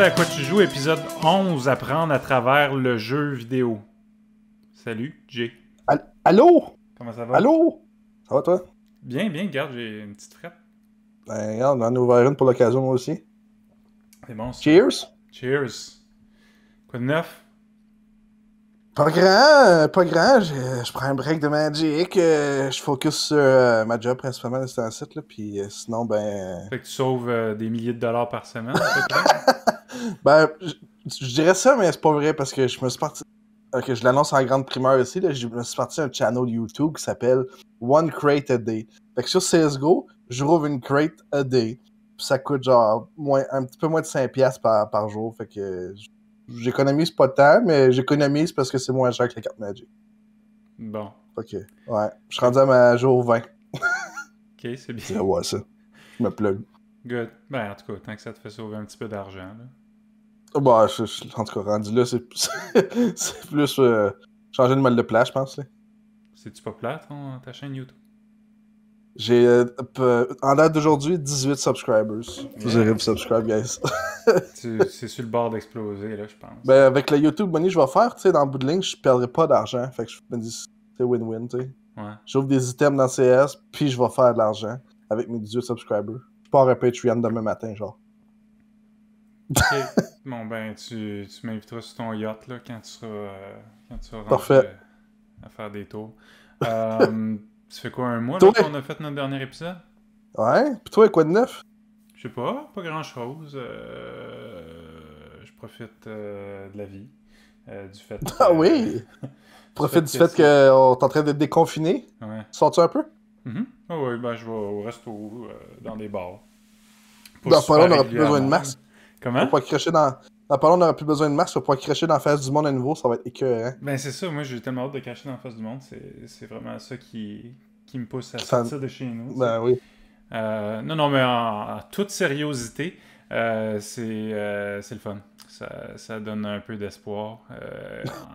à quoi tu joues, épisode 11, apprendre à travers le jeu vidéo. Salut, Jay. Allô? Comment ça va? Allô? Ça va, toi? Bien, bien, regarde, j'ai une petite frette. Ben, regarde, on en a ouvert une pour l'occasion, moi aussi. C'est bon, ça. Cheers! Cheers. Quoi de neuf? Pas grand. Je prends un break de Magic. Je focus sur ma job principalement c'est un site, là. Puis sinon, ben. Fait que tu sauves des milliers de dollars par semaine, à peu près? Ben, je dirais ça, mais c'est pas vrai parce que je me suis parti. Ok, je l'annonce en grande primeur ici, là. Je me suis parti un channel YouTube qui s'appelle One Crate a Day. Fait que sur CSGO, je rouvre une crate a day. Puis ça coûte genre un petit peu moins de 5$ par jour. Fait que j'économise pas de temps, mais j'économise parce que c'est moins cher que les cartes Magic. Bon. Fait que, ouais. Je suis rendu à ma jour 20. Ok, c'est bien. C'est ouais, ça. Je me plug. Good. Ben, en tout cas, tant que ça te fait sauver un petit peu d'argent, là. Bah, en tout cas, rendu là, c'est plus changer de mode de place, je pense. Là. C'est-tu pas plat, ta chaîne YouTube? J'ai, en date d'aujourd'hui, 18 subscribers. Vous irez vous subscribe, guys. C'est sur le bord d'exploser, là, je pense. Ben, avec le YouTube Money, je vais faire, tu sais, dans le bout de ligne, je perdrai pas d'argent. Fait que je me dis, c'est win-win, tu sais. Ouais. J'ouvre des items dans CS, puis je vais faire de l'argent avec mes 18 subscribers. Je pars un Patreon demain matin, genre. Ok. Bon, ben, tu m'inviteras sur ton yacht, là, quand tu seras rendu Parfait. à faire des tours. Ça fait quoi, un mois, Toi? là, qu'on a fait notre dernier épisode? Ouais? Pis toi, quoi de neuf? Je sais pas grand-chose. Je profite de la vie. Du fait que... Ah oui! Profite du fait qu'on est en train d'être déconfiné. Ouais. Sors-tu un peu? Oh, oui, ben, je vais au resto, dans des bars. Dans pas long, on n'aura plus besoin de régulièrement, masque. Comment? Pour pas cracher dans pas long, on n'aura plus besoin de masque pour pouvoir cracher dans la face du monde à nouveau, ça va être écœurant. Ben, c'est ça. Moi, j'ai tellement hâte de cacher dans la face du monde. C'est vraiment ça qui me pousse à Ça- sortir de chez nous. Ben oui. Non, mais en toute sériosité, c'est le fun. Ça donne un peu d'espoir,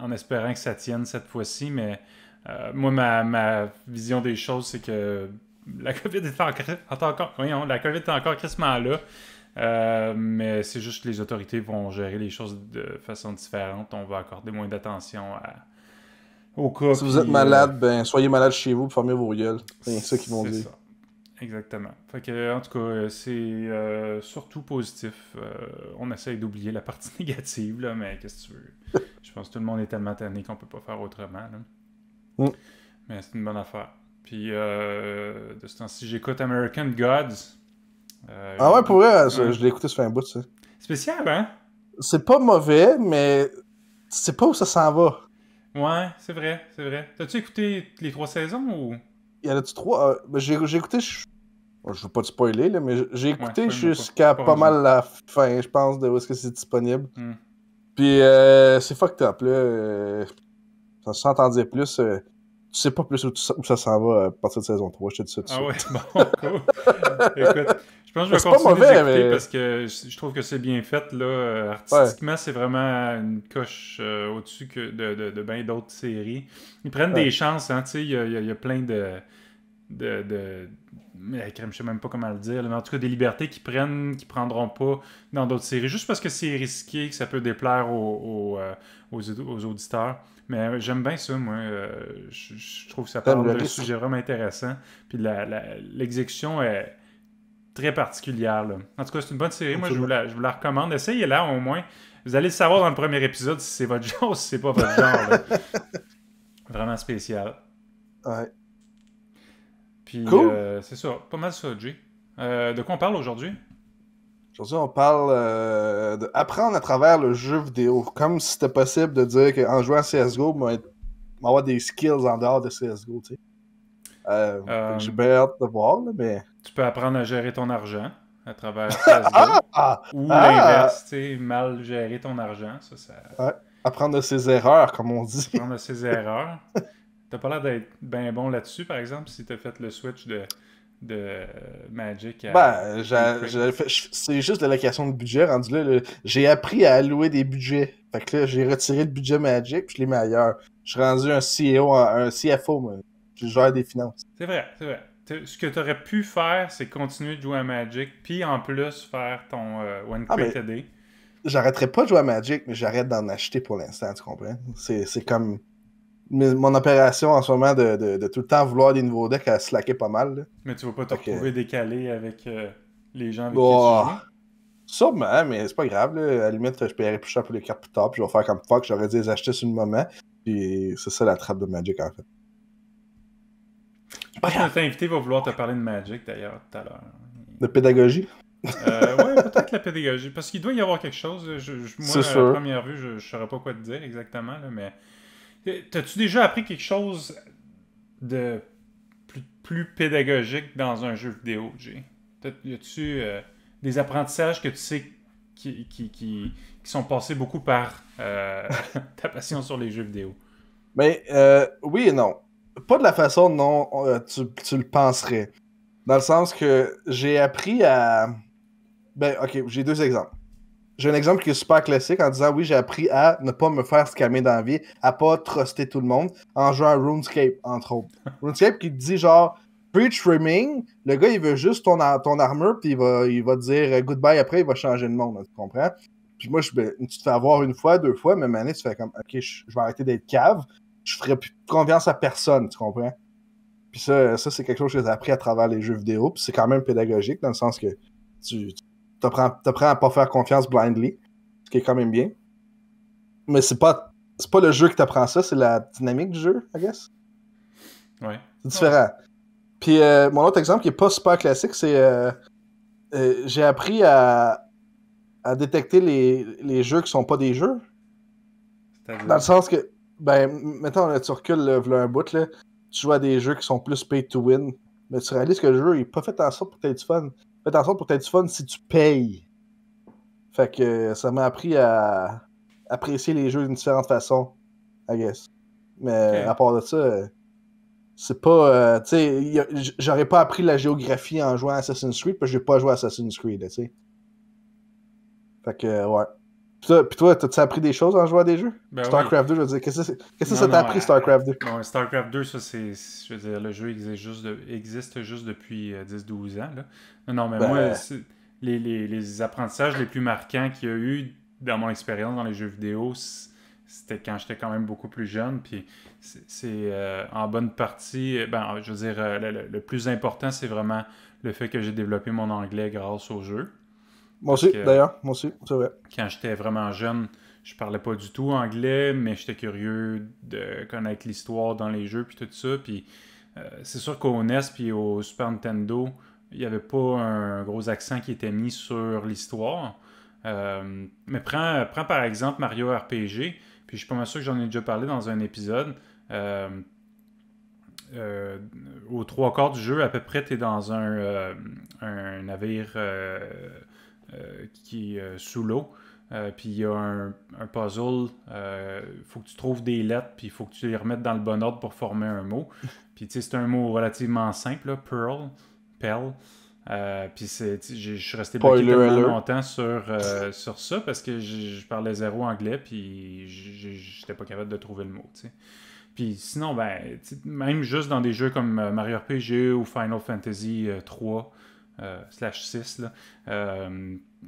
en espérant que ça tienne cette fois-ci. Mais moi, ma vision des choses, c'est que la COVID est la COVID est encore crissement là. Mais c'est juste que les autorités vont gérer les choses de façon différente. On va accorder moins d'attention au cas. Si vous êtes malade, ben soyez malade chez vous, fermez vos gueules. C'est ça qu'ils vont dire. C'est ça. Exactement. Fait que, en tout cas, c'est surtout positif. On essaye d'oublier la partie négative, là, mais qu'est-ce que tu veux? Je pense que tout le monde est tellement tanné qu'on peut pas faire autrement. Là. Mais c'est une bonne affaire. Puis, de ce temps-ci, j'écoute American Gods. Ah ouais, pour vrai, je l'ai écouté, ça fait un bout, ça. Spécial, hein? C'est pas mauvais, mais tu sais pas où ça s'en va. Ouais, c'est vrai. T'as-tu écouté les 3 saisons ou... Il y en a-tu 3? Ben, j'ai écouté, je veux pas te spoiler, là, mais j'ai écouté jusqu'à pas mal la fin, je pense, de où est-ce que c'est disponible. Puis c'est fucked up, là. Sans t'en dire plus, tu sais pas plus où ça s'en va à partir de saison 3, je te dis ça tout de suite. Ah ouais, bon, cool. Écoute, je pense que je vais continuer d'écouter parce que je trouve que c'est bien fait, là. Artistiquement, c'est vraiment une coche au-dessus de bien d'autres séries. Ils prennent des chances, hein, tu sais, il y a plein de je sais même pas comment le dire, mais en tout cas des libertés qu'ils prendront pas dans d'autres séries, juste parce que c'est risqué, que ça peut déplaire aux auditeurs. Mais j'aime bien ça, moi. Je trouve que ça parle d'un sujet vraiment intéressant. Puis l'exécution est très particulière, là. En tout cas, c'est une bonne série. Moi, je vous la recommande. Essayez-la au moins. Vous allez le savoir dans le premier épisode si c'est votre genre ou si c'est pas votre genre, là. Vraiment spécial. Ouais. Puis, cool. c'est ça. Pas mal ça, Jay. De quoi on parle aujourd'hui? Aujourd'hui, on parle d'apprendre à travers le jeu vidéo. Comme si c'était possible de dire qu'en jouant à CSGO, on va avoir des skills en dehors de CSGO, tu sais. J'ai bien hâte de voir, là, mais... Tu peux apprendre à gérer ton argent à travers CSGO. Ou l'inverse, tu sais, mal gérer ton argent. Ça... Ouais. Apprendre de ses erreurs, comme on dit. Apprendre de ses erreurs. T'as pas l'air d'être bien bon là-dessus, par exemple, si t'as fait le switch de Magic à... c'est juste de l'allocation de budget rendu là. J'ai appris à allouer des budgets. Fait que là, j'ai retiré le budget Magic puis je l'ai mis ailleurs. Je suis rendu un CEO, un CFO, moi. Je gère des finances. C'est vrai. Ce que tu aurais pu faire, c'est continuer de jouer à Magic, puis en plus faire ton One Crate a Day. j'arrêterai pas de jouer à Magic, mais j'arrête d'en acheter pour l'instant, tu comprends? C'est comme mon opération en ce moment de tout le temps vouloir des nouveaux decks à slacker pas mal. Là. Mais tu vas pas te Fait que, retrouver décalé avec les gens avec qui tu oh, joues. sûrement, mais c'est pas grave. Là. À la limite, je paierai plus cher pour les cartes plus tard, puis je vais faire comme fuck, j'aurais dû les acheter sur le moment. Puis c'est ça la trappe de Magic en fait. Je pense que notre invité va vouloir te parler de Magic d'ailleurs tout à l'heure. De pédagogie? Ouais, peut-être la pédagogie. Parce qu'il doit y avoir quelque chose. Moi, C'est à la sûr. première vue, je saurais pas quoi te dire exactement. Là, mais t'as-tu déjà appris quelque chose de plus pédagogique dans un jeu vidéo, Jay? Y a-tu des apprentissages que tu sais qui sont passés beaucoup par ta passion sur les jeux vidéo? Mais oui et non. Pas de la façon dont tu le penserais. Dans le sens que j'ai appris à... Ben, ok, j'ai deux exemples. J'ai un exemple qui est super classique en disant oui, j'ai appris à ne pas me faire scammer dans la vie, à pas truster tout le monde en jouant à RuneScape, entre autres. RuneScape qui te dit genre free trimming, le gars il veut juste ton armure, puis il va te dire goodbye après, il va changer de monde, tu comprends? Puis moi, tu te fais avoir une fois, deux fois, mais maintenant tu fais comme ok, je vais arrêter d'être cave, je ferai plus confiance à personne, tu comprends? Puis ça c'est quelque chose que j'ai appris à travers les jeux vidéo, puis c'est quand même pédagogique dans le sens que tu t'apprends à pas faire confiance blindly, ce qui est quand même bien. Mais c'est pas le jeu qui t'apprend ça, c'est la dynamique du jeu, I guess. Ouais. C'est différent. Puis mon autre exemple qui est pas super classique, c'est j'ai appris à détecter les jeux qui sont pas des jeux. C'est-à-dire? Dans le sens que, ben, mettons, là, tu recules là, un bout, là, tu joues à des jeux qui sont plus pay to win, mais tu réalises que le jeu il est pas fait en sorte pour que tu aies du fun. Fait en sorte pour que tu aies du fun si tu payes. Fait que ça m'a appris à apprécier les jeux d'une différente façon, I guess. Mais à part de ça, c'est pas. Tu sais, j'aurais pas appris la géographie en jouant à Assassin's Creed, parce que j'ai pas joué à Assassin's Creed, tu sais. Fait que, ouais. Puis toi, t'as-tu appris des choses en jouant à des jeux? Ben StarCraft 2, je veux dire, qu'est-ce que ça t'a appris, StarCraft 2? Non, StarCraft 2, ça, je veux dire, le jeu existe juste depuis 10-12 ans, là. Non, mais moi, Ben, les apprentissages les plus marquants qu'il y a eu dans mon expérience dans les jeux vidéo, c'était quand j'étais quand même beaucoup plus jeune, puis c'est en bonne partie, ben, je veux dire, le plus important, c'est vraiment le fait que j'ai développé mon anglais grâce au jeu. moi Parce aussi, que d'ailleurs, moi aussi, c'est vrai. quand j'étais vraiment jeune, je parlais pas du tout anglais, mais j'étais curieux de connaître l'histoire dans les jeux puis tout ça. Puis c'est sûr qu'au NES puis au Super Nintendo, il n'y avait pas un gros accent qui était mis sur l'histoire. Mais prends par exemple Mario RPG, puis je suis pas mal sûr que j'en ai déjà parlé dans un épisode. Euh, Aux trois quarts du jeu, à peu près, tu es dans un navire qui est sous l'eau. Puis il y a un puzzle. Il faut que tu trouves des lettres, puis il faut que tu les remettes dans le bon ordre pour former un mot. Puis tu sais, c'est un mot relativement simple, là, Pearl. Puis je suis resté bloqué Spoiler tellement alert. longtemps sur ça parce que je parlais zéro anglais, puis j'étais pas capable de trouver le mot, tu sais. Puis sinon, ben, même juste dans des jeux comme Mario RPG ou Final Fantasy 3 /6, là,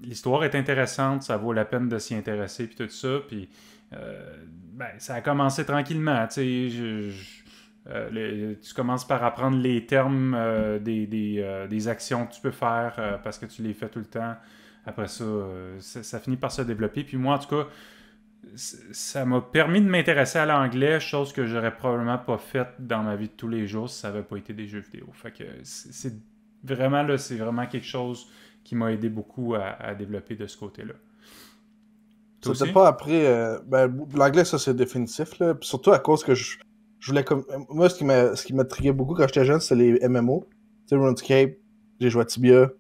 l'histoire est intéressante, ça vaut la peine de s'y intéresser, puis tout ça. Puis ben, ça a commencé tranquillement, tu sais. Tu commences par apprendre les termes des actions que tu peux faire parce que tu les fais tout le temps. Après ça, ça finit par se développer. Puis moi, en tout cas, ça m'a permis de m'intéresser à l'anglais, chose que j'aurais probablement pas faite dans ma vie de tous les jours si ça n'avait pas été des jeux vidéo. Fait que c'est vraiment là, c'est vraiment quelque chose qui m'a aidé beaucoup à développer de ce côté-là. Toi C'était aussi? pas après. Ben, l'anglais, ça, c'est définitif, là. Puis surtout à cause que je voulais comme. Moi, ce qui m'intriguait beaucoup quand j'étais jeune, c'était les MMO. Tu sais, RuneScape, j'ai joué à Tibia.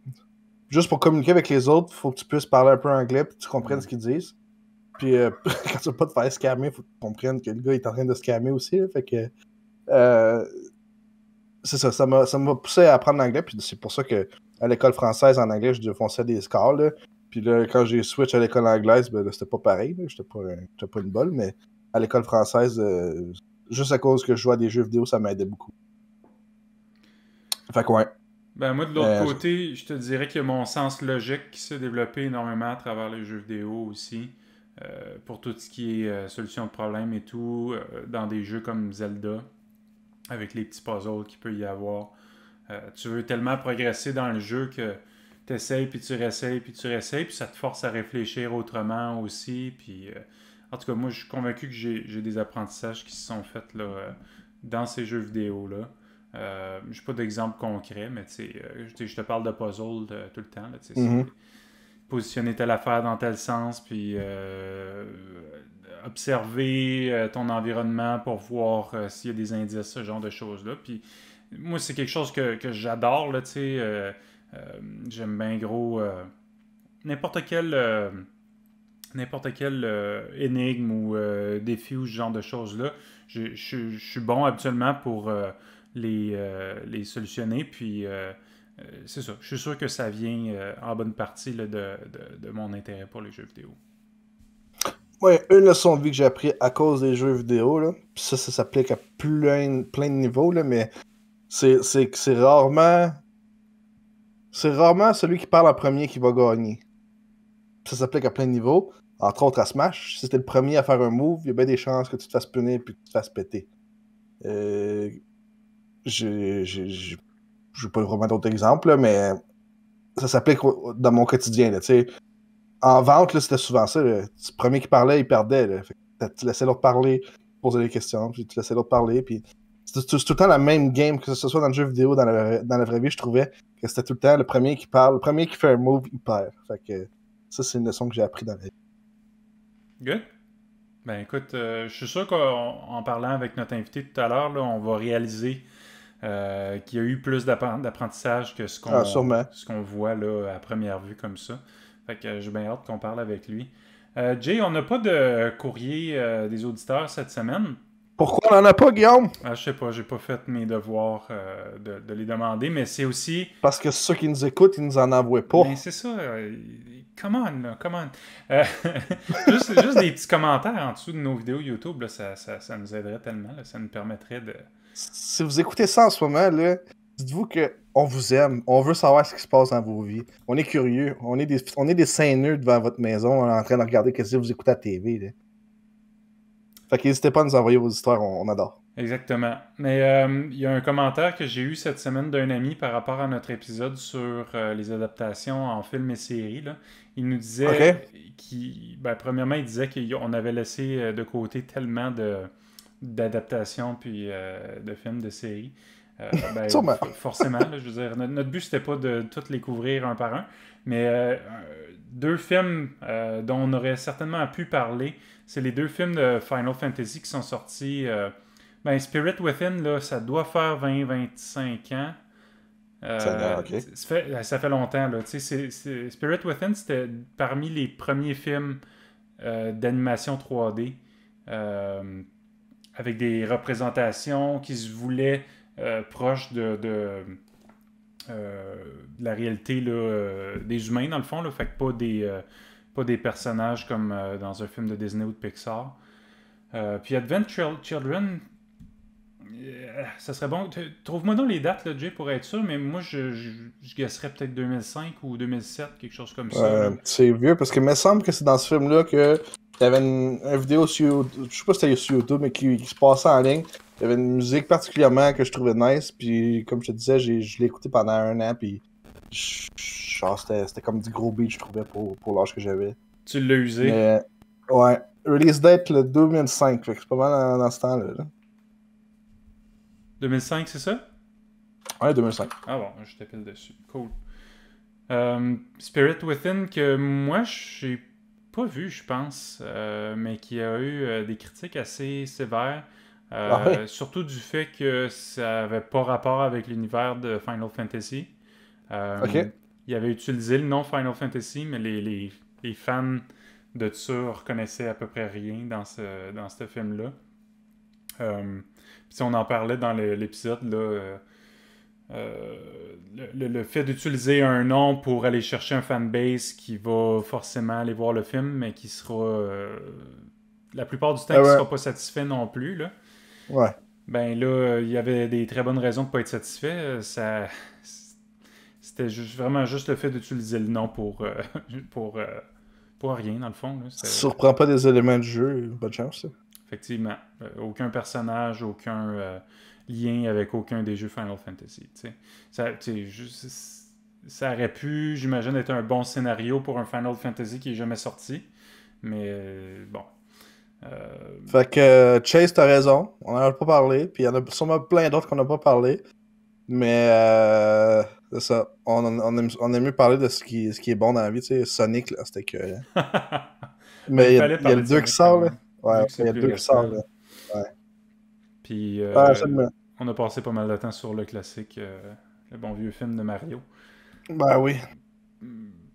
Juste pour communiquer avec les autres, faut que tu puisses parler un peu anglais, puis que tu comprennes ce qu'ils disent. Puis quand tu veux pas te faire scammer, faut que tu comprennes que le gars est en train de scammer aussi, là. Fait que. euh, c'est ça, ça m'a poussé à apprendre l'anglais, puis c'est pour ça que à l'école française, en anglais, je défonçais des scores, là. Puis là, quand j'ai switch à l'école anglaise, ben là, c'était pas pareil, là. J'étais pas une bolle, mais à l'école française, juste à cause que je jouais à des jeux vidéo, ça m'aidait beaucoup. Fait que ouais. Ben moi, de l'autre Euh, côté, je te dirais qu'il y a mon sens logique qui s'est développé énormément à travers les jeux vidéo aussi. Pour tout ce qui est solution de problème et tout, dans des jeux comme Zelda, avec les petits puzzles qu'il peut y avoir. Tu veux tellement progresser dans le jeu que tu essayes, puis tu réessayes, puis tu réessayes, puis ça te force à réfléchir autrement aussi. Puis, en tout cas, moi, je suis convaincu que j'ai des apprentissages qui se sont faits là, dans ces jeux vidéo-là. Je n'ai pas d'exemple concret, mais je te parle de puzzle tout le temps. Là, c'est mhm. positionner telle affaire dans tel sens, puis observer ton environnement pour voir s'il y a des indices, ce genre de choses-là. Puis moi, c'est quelque chose que j'adore, là, tu sais. J'aime bien gros n'importe quel, euh, n'importe quel énigme ou défi ou ce genre de choses-là. Je suis bon habituellement pour les solutionner, puis c'est ça. Je suis sûr que ça vient en bonne partie là, de mon intérêt pour les jeux vidéo. Ouais, une leçon de vie que j'ai appris à cause des jeux vidéo, là. Puis ça s'applique à plein de niveaux, là, mais c'est que c'est rarement celui qui parle en premier qui va gagner. Ça s'applique à plein de niveaux, entre autres à Smash. Si t'es le premier à faire un move, il y a bien des chances que tu te fasses punir puis que tu te fasses péter. Euh, j'ai pas vraiment d'autres exemples, là, mais ça s'applique dans mon quotidien, là, tu sais. En vente, là, c'était souvent ça. Là. Le premier qui parlait, il perdait. Là. Fait que tu laissais l'autre parler, poser des questions, puis tu laissais l'autre parler. Puis c'est tout le temps la même game, que ce soit dans le jeu vidéo, dans la vraie vie, je trouvais que c'était tout le temps le premier qui parle, le premier qui fait un move, il perd. Fait que ça, c'est une leçon que j'ai appris dans la vie. Good. Ben écoute, je suis sûr qu'en parlant avec notre invité tout à l'heure, là, on va réaliser qu'il y a eu plus d'apprentissage que ce Ah, qu'on sûrement. ce qu'on voit là, à première vue comme ça. Fait que j'ai bien hâte qu'on parle avec lui. Jay, on n'a pas de courrier des auditeurs cette semaine. Pourquoi on n'en a pas, Guillaume? Je sais pas, j'ai pas fait mes devoirs de les demander, mais c'est aussi. Parce que ceux qui nous écoutent, ils nous en envoient Ben pas. c'est ça, come on, là, come on. Euh, juste des petits commentaires en dessous de nos vidéos YouTube, là, ça nous aiderait tellement, là, ça nous permettrait de. Si vous écoutez ça en ce moment, là, dites-vous que on vous aime, on veut savoir ce qui se passe dans vos vies. On est curieux, on est des seineux devant votre maison, on est en train de regarder ce que vous écoutez à la TV. Là. Fait qu'hésitez pas à nous envoyer vos histoires, on adore. Exactement. Mais il y a un commentaire que j'ai eu cette semaine d'un ami par rapport à notre épisode sur les adaptations en films et séries, là. Il nous disait OK? premièrement, il disait qu'on avait laissé de côté tellement d'adaptations puis de films, de séries. Sûrement. Forcément, là, je veux dire, notre but c'était pas de toutes les couvrir un par un, mais deux films dont on aurait certainement pu parler, c'est les deux films de Final Fantasy qui sont sortis. Spirit Within, là, ça doit faire 20-25 ans. Seigneur, OK. Ça fait longtemps. Là. Spirit Within, c'était parmi les premiers films d'animation 3D avec des représentations qui se voulaient proches de la réalité là, des humains, dans le fond. Là, fait que pas des personnages comme dans un film de Disney ou de Pixar. Puis Advent Children, ça serait bon. Trouve-moi donc les dates, là, Jay, pour être sûr, mais moi, je guesserais peut-être 2005 ou 2007, quelque chose comme ça. Là. C'est vieux parce que il me semble que c'est dans ce film-là que il y avait une vidéo sur YouTube, je sais pas si c'était sur YouTube, mais qui se passait en ligne. Il y avait une musique particulièrement que je trouvais nice, puis comme je te disais, je l'ai écouté pendant un an, puis genre, c'était comme du gros beat, je trouvais, pour l'âge que j'avais. Tu l'as usé. Mais, ouais, release date le 2005, fait que c'est pas mal dans ce temps-là. Là. 2005, c'est ça? Ouais, 2005. Ah bon, je t'appelle dessus. Cool. Spirit Within, que moi, j'ai pas vu, je pense, mais qui a eu des critiques assez sévères. Ah ouais? Surtout du fait que ça avait pas rapport avec l'univers de Final Fantasy. Ok. Il avait utilisé le nom Final Fantasy, mais les fans de ça reconnaissaient à peu près rien dans ce film-là. Puis on en parlait dans l'épisode, là, le fait d'utiliser un nom pour aller chercher un fanbase qui va forcément aller voir le film, mais qui sera la plupart du temps Ah qui ouais. sera pas satisfait non plus, là. Ouais. Ben là, il y avait des très bonnes raisons de pas être satisfait. C'était vraiment juste le fait d'utiliser le nom pour, euh, pour rien, dans le fond. Là. Ça surprend pas des éléments du jeu, bonne chance. Ça. Effectivement. Aucun personnage, aucun lien avec aucun des jeux Final Fantasy. Ça aurait pu, j'imagine, être un bon scénario pour un Final Fantasy qui est jamais sorti. Mais bon. Fait que Chase, t'as raison. On n'en a pas parlé. Puis il y en a sûrement plein d'autres qu'on n'a pas parlé. Mais c'est ça. On aime mieux parler de ce qui est bon dans la vie. Tu sais, Sonic, là, c'était que. Mais il y a le 2 qui sort, là. Ouais, il y a le 2 qui sort, là. Ouais. Puis, on a passé pas mal de temps sur le classique, le bon vieux film de Mario. Ben oui.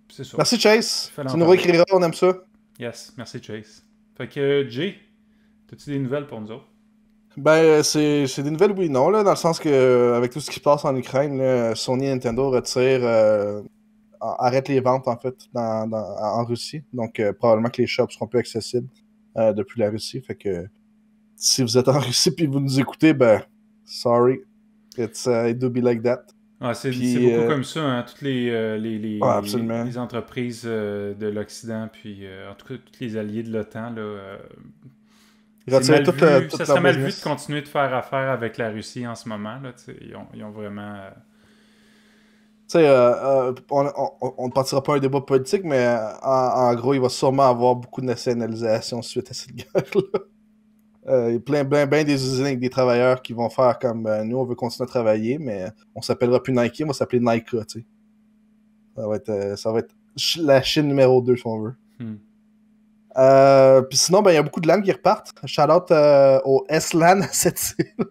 C'est ça. Merci Chase. Tu nous réécriras, on aime ça. Yes, merci Chase. Fait que Jay, as-tu des nouvelles pour nous autres? Ben, c'est des nouvelles oui et non, là, dans le sens que avec tout ce qui se passe en Ukraine, là, Sony et Nintendo retirent, arrêtent les ventes en fait en Russie. Donc probablement que les shops seront plus accessibles depuis la Russie. Fait que si vous êtes en Russie et vous nous écoutez, ben sorry. It do be like that. Ah, c'est beaucoup comme ça, hein, toutes les entreprises de l'Occident, puis en tout cas, tous les alliés de l'OTAN, là, ça serait mal vu de continuer de faire affaire avec la Russie en ce moment. Là, ils ont vraiment... Tu sais, on ne partira pas un débat politique, mais en gros, il va sûrement avoir beaucoup de nationalisation suite à cette guerre-là. Il y a plein des usines avec des travailleurs qui vont faire comme nous, on veut continuer à travailler, mais on s'appellera plus Nike, on va s'appeler Nike, tu sais. Ça va être la Chine numéro 2, si on veut. Puis sinon, ben, il y a beaucoup de LAN qui repartent. Shout-out au S-LAN à cette île.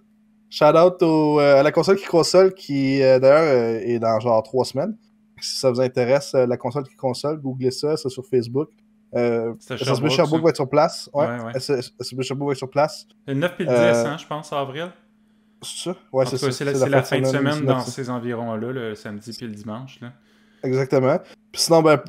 Shout-out à la console qui d'ailleurs est dans genre 3 semaines. Si ça vous intéresse, la console qui console, googlez ça, c'est sur Facebook. SSB Sherbrooke va être sur place. Ouais. SSB Sherbrooke va être sur place. Le 9 et le 10, hein, je pense, avril. C'est ça? Ouais, c'est ça. C'est la fin de semaine dans ces environs-là, le samedi puis le dimanche. Là. Exactement. Puis sinon, ben,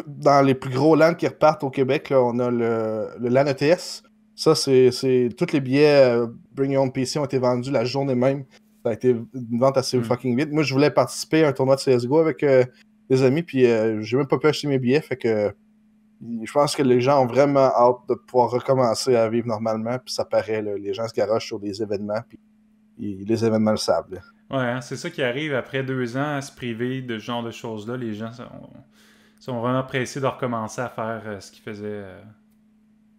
dans les plus gros LAN qui repartent au Québec, là, on a le LAN ETS. Ça, c'est tous les billets Bring Your Own PC ont été vendus la journée même. Ça a été une vente assez fucking vite. Moi, je voulais participer à un tournoi de CSGO avec des amis, puis j'ai même pas pu acheter mes billets, fait que je pense que les gens ont vraiment hâte de pouvoir recommencer à vivre normalement, puis ça paraît, là, les gens se garochent sur des événements, puis les événements le savent. Là. Ouais, hein, c'est ça qui arrive après 2 ans à se priver de ce genre de choses-là. Les gens sont vraiment pressés de recommencer à faire ce qu'ils faisaient.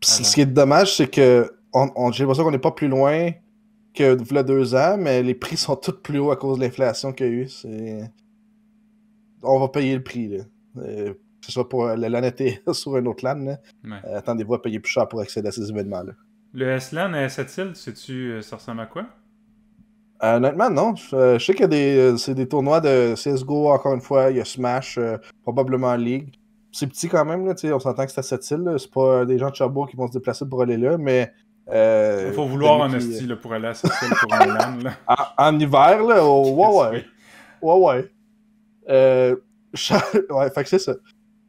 Ce qui est dommage, c'est que j'ai l'impression qu'on n'est pas plus loin que il y a 2 ans, mais les prix sont tous plus hauts à cause de l'inflation qu'il y a eu. On va payer le prix. Là. Que ce soit pour le LAN ETS sur un autre LAN. Là. Ouais. Attendez-vous à payer plus cher pour accéder à ces événements-là. Le S-LAN à cette île, sais-tu, ça ressemble à quoi? Honnêtement, non. Je sais qu'il y a c'est des tournois de CSGO, encore une fois. Il y a Smash, probablement League. C'est petit quand même, là, on s'entend que c'est à cette île. C'est pas des gens de Sherbrooke qui vont se déplacer pour aller là, mais... il faut vouloir en esti pour aller à cette île pour un LAN. Là. En hiver, là, ouais. Ouais, fait que c'est ça.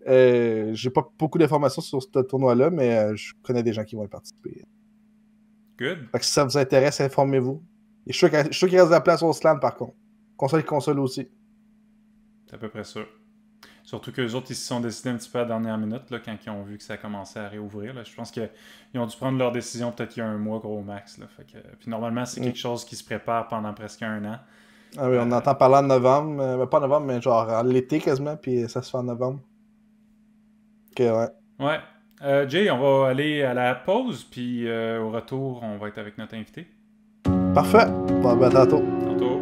J'ai pas beaucoup d'informations sur ce tournoi-là, mais je connais des gens qui vont y participer. Good. Fait que si ça vous intéresse, informez-vous. Et je suis sûr qu'il reste de la place au slam, par contre. Console aussi. C'est à peu près sûr. Surtout qu'eux autres, ils se sont décidés un petit peu à la dernière minute, là, quand ils ont vu que ça commençait à réouvrir. Là. Je pense qu'ils ont dû prendre leur décision peut-être il y a un mois, gros max. Là. Fait que, puis normalement, c'est quelque chose qui se prépare pendant presque 1 an. Ah oui, on entend parler en novembre. Pas en novembre, mais genre en l'été quasiment, puis ça se fait en novembre. Ok, ouais. Ouais. Jay, on va aller à la pause, puis au retour, on va être avec notre invité. Parfait. Bon, ben, tantôt. Tantôt.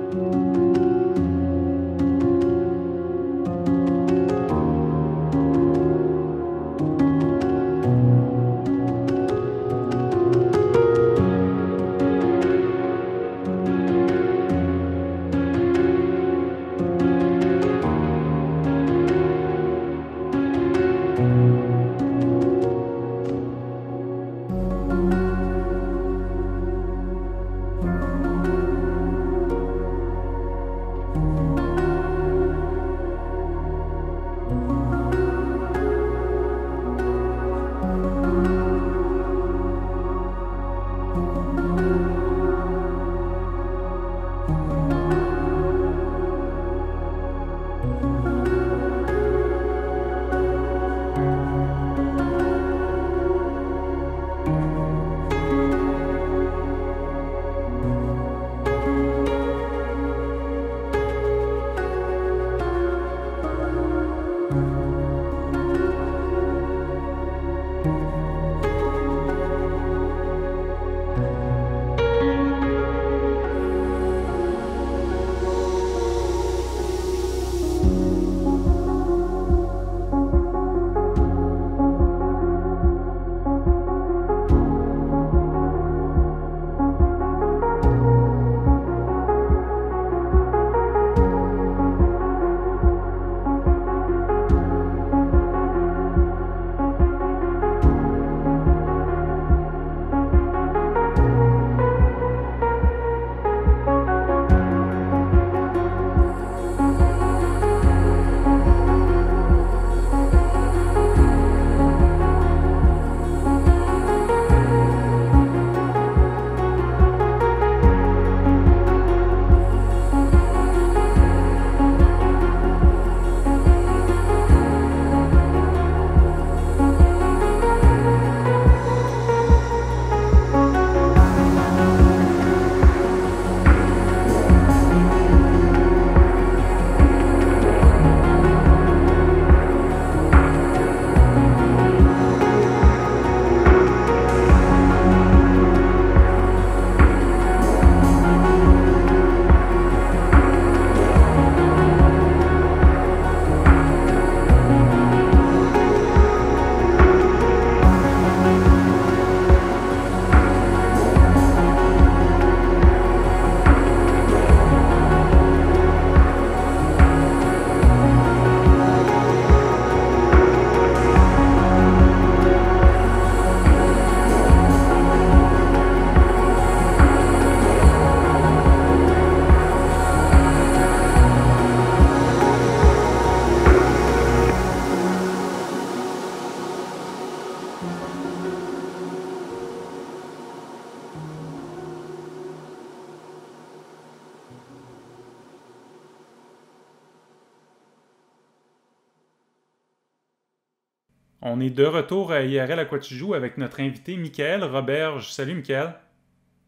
On est de retour à IRL à quoi tu joues avec notre invité Michael Roberge. Salut Michael,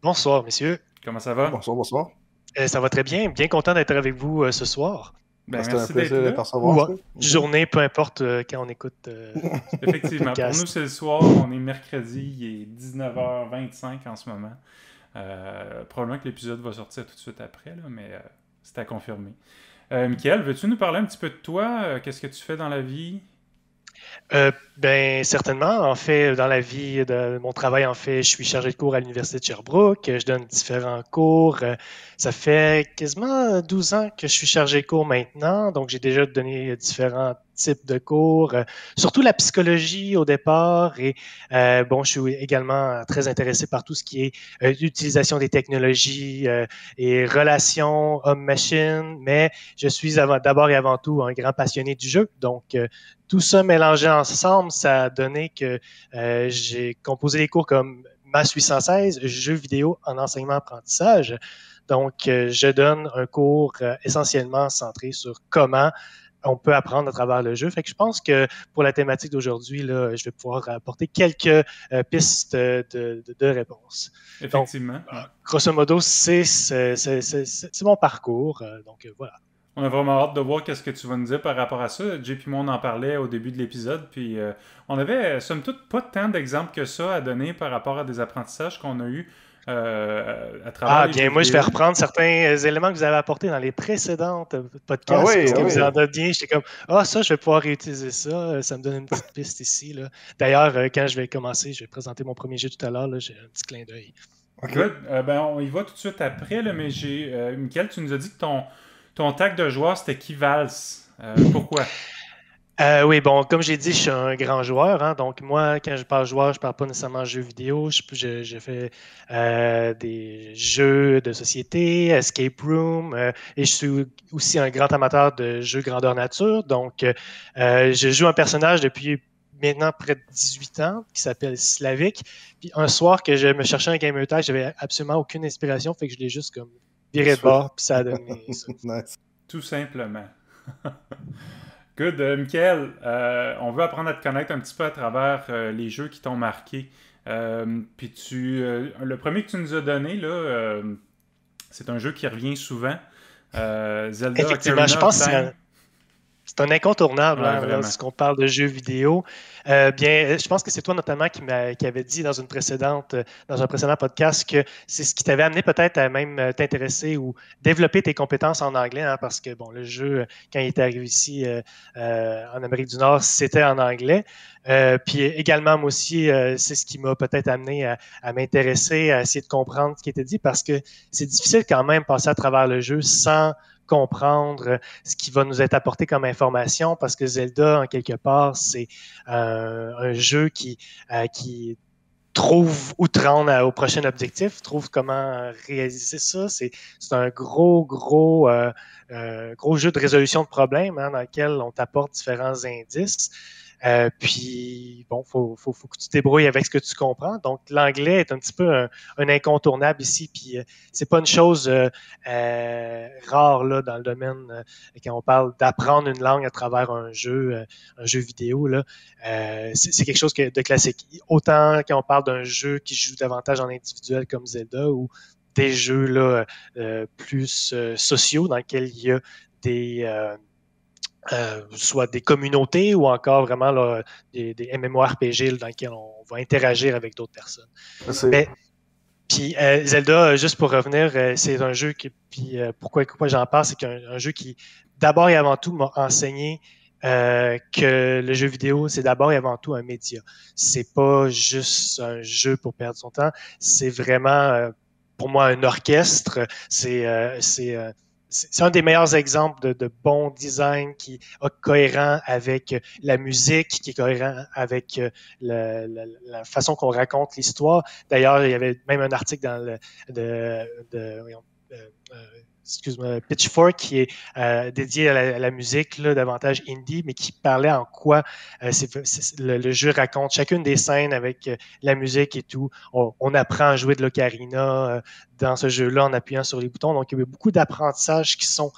Bonsoir, messieurs. comment ça va? Bonsoir, bonsoir. Ça va très bien. Bien content d'être avec vous ce soir. Ben, C'était un merci d'être plaisir de là. te recevoir. Ou en tout cas. journée, peu importe quand on écoute Effectivement, pour podcast. nous c'est le soir, on est mercredi, il est 19h25 en ce moment. Probablement que l'épisode va sortir tout de suite après, là, mais c'est à confirmer. Michael, veux-tu nous parler un petit peu de toi? Qu'est-ce que tu fais dans la vie? Ben certainement. En fait, dans la vie de mon travail, en fait, je suis chargé de cours à l'Université de Sherbrooke. Je donne différents cours. Ça fait quasiment 12 ans que je suis chargé de cours maintenant. Donc, j'ai déjà donné différents types de cours, surtout la psychologie au départ. Et bon, je suis également très intéressé par tout ce qui est l'utilisation des technologies et relations homme-machine. Mais je suis d'abord et avant tout un grand passionné du jeu. Donc, tout ça mélangé ensemble, ça a donné que j'ai composé des cours comme MAS 816, jeux vidéo en enseignement-apprentissage. Donc, je donne un cours essentiellement centré sur comment on peut apprendre à travers le jeu. Fait que je pense que pour la thématique d'aujourd'hui, là, je vais pouvoir apporter quelques pistes de réponse. Effectivement. Donc, grosso modo, c'est mon parcours. Donc, voilà. On a vraiment hâte de voir qu'est-ce que tu vas nous dire par rapport à ça. Jay et moi, on en parlait au début de l'épisode, puis on avait, somme toute, pas tant d'exemples que ça à donner par rapport à des apprentissages qu'on a eus à travers les bien, jeux moi, je vidéo. vais reprendre certains éléments que vous avez apportés dans les précédentes podcasts, parce que vous en donniez. J'étais comme, ça, je vais pouvoir réutiliser ça. Ça me donne une petite piste ici, là. D'ailleurs, quand je vais commencer, je vais présenter mon premier jeu tout à l'heure. J'ai un petit clin d'œil. Okay. Good. Ben, on y va tout de suite après, là, mais Michael, tu nous as dit que ton tag de joueur, c'était Kivals. Pourquoi? Oui, bon, comme j'ai dit, je suis un grand joueur. Hein, donc, moi, quand je parle joueur, je parle pas nécessairement jeux vidéo. Je fais des jeux de société, escape room, et je suis aussi un grand amateur de jeux grandeur nature. Donc, je joue un personnage depuis maintenant près de 18 ans qui s'appelle Slavic. Puis, un soir que je me cherchais un gamer tag, j'avais absolument aucune inspiration, fait que je l'ai juste comme viré de bord, puis ça a donné ça. Nice. Tout simplement. Good. Michael, on veut apprendre à te connaître un petit peu à travers les jeux qui t'ont marqué. Puis le premier que tu nous as donné, là, c'est un jeu qui revient souvent. Zelda Effectivement, Ocarina je pense of que Time. c'est un incontournable Ouais, lorsqu'on parle de jeux vidéo. Je pense que c'est toi notamment qui avait dit dans un précédent podcast que c'est ce qui t'avait amené peut-être à même t'intéresser ou développer tes compétences en anglais, hein, parce que bon, le jeu, quand il est arrivé ici en Amérique du Nord, c'était en anglais. Puis également, moi aussi, c'est ce qui m'a peut-être amené à m'intéresser, à essayer de comprendre ce qui était dit, parce que c'est difficile quand même de passer à travers le jeu sans comprendre ce qui va nous être apporté comme information, parce que Zelda, en quelque part, c'est un jeu qui trouve où te rendre au prochain objectif, trouve comment réaliser ça. C'est un gros jeu de résolution de problèmes, hein, dans lequel on t'apporte différents indices. Puis, bon, faut que tu te débrouilles avec ce que tu comprends. Donc, l'anglais est un petit peu un incontournable ici. Puis, c'est pas une chose rare là, dans le domaine quand on parle d'apprendre une langue à travers un jeu vidéo. Là, c'est quelque chose de classique. Autant quand on parle d'un jeu qui joue davantage en individuel comme Zelda ou des jeux là, plus sociaux dans lesquels il y a des soit des communautés ou encore vraiment là, des MMORPG là, dans lesquels on va interagir avec d'autres personnes. Mais, puis Zelda, juste pour revenir, c'est un jeu puis pourquoi j'en parle, c'est qu'un jeu qui, d'abord et avant tout, m'a enseigné que le jeu vidéo, c'est d'abord et avant tout un média. C'est pas juste un jeu pour perdre son temps, c'est vraiment, pour moi, un orchestre. C'est un des meilleurs exemples de bon design qui est cohérent avec la musique, qui est cohérent avec la façon qu'on raconte l'histoire. D'ailleurs, il y avait même un article dans Pitchfork qui est dédié à la musique, là, davantage indie, mais qui parlait en quoi le jeu raconte chacune des scènes avec la musique et tout. On apprend à jouer de l'ocarina dans ce jeu-là en appuyant sur les boutons. Donc, il y a beaucoup d'apprentissages qui sont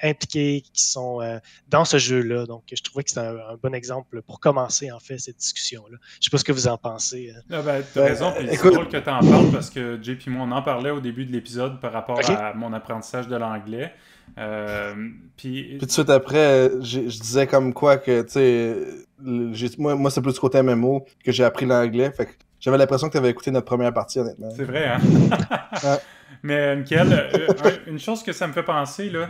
impliqués, qui sont dans ce jeu-là. Donc, je trouvais que c'était un bon exemple pour commencer, en fait, cette discussion-là. Je ne sais pas ce que vous en pensez. Ah ben, t'as raison, puis c'est écoute, drôle que t'en parles parce que Jay et moi, on en parlait au début de l'épisode par rapport OK. à mon apprentissage de l'anglais. Puis tout de suite après, je disais comme quoi que, tu sais, moi c'est plus du côté MMO que j'ai appris l'anglais. Fait que j'avais l'impression que tu avais écouté notre première partie, honnêtement. C'est vrai, hein? Ouais. Mais Nickel, une chose que ça me fait penser, là,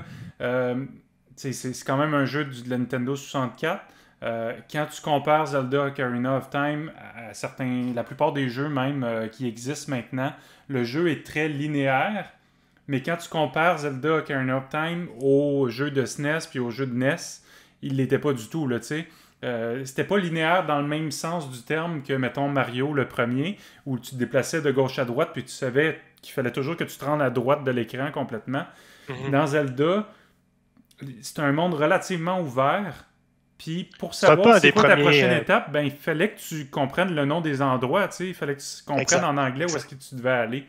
c'est quand même un jeu de la Nintendo 64. Quand tu compares Zelda Ocarina of Time à la plupart des jeux même qui existent maintenant, le jeu est très linéaire. Mais quand tu compares Zelda Ocarina of Time au jeu de SNES puis au jeu de NES, il l'était pas du tout, là, tu sais. C'était pas linéaire dans le même sens du terme que, mettons, Mario, le premier, où tu te déplaçais de gauche à droite, puis tu savais qu'il fallait toujours que tu te rendes à droite de l'écran complètement. Mhm. Dans Zelda, c'est un monde relativement ouvert, puis pour C'est un peu savoir un c'est des quoi ta premiers, prochaine étape, ben, il fallait que tu comprennes le nom des endroits, tu sais. Il fallait que tu comprennes Exact, en anglais où exact. est-ce que tu devais aller.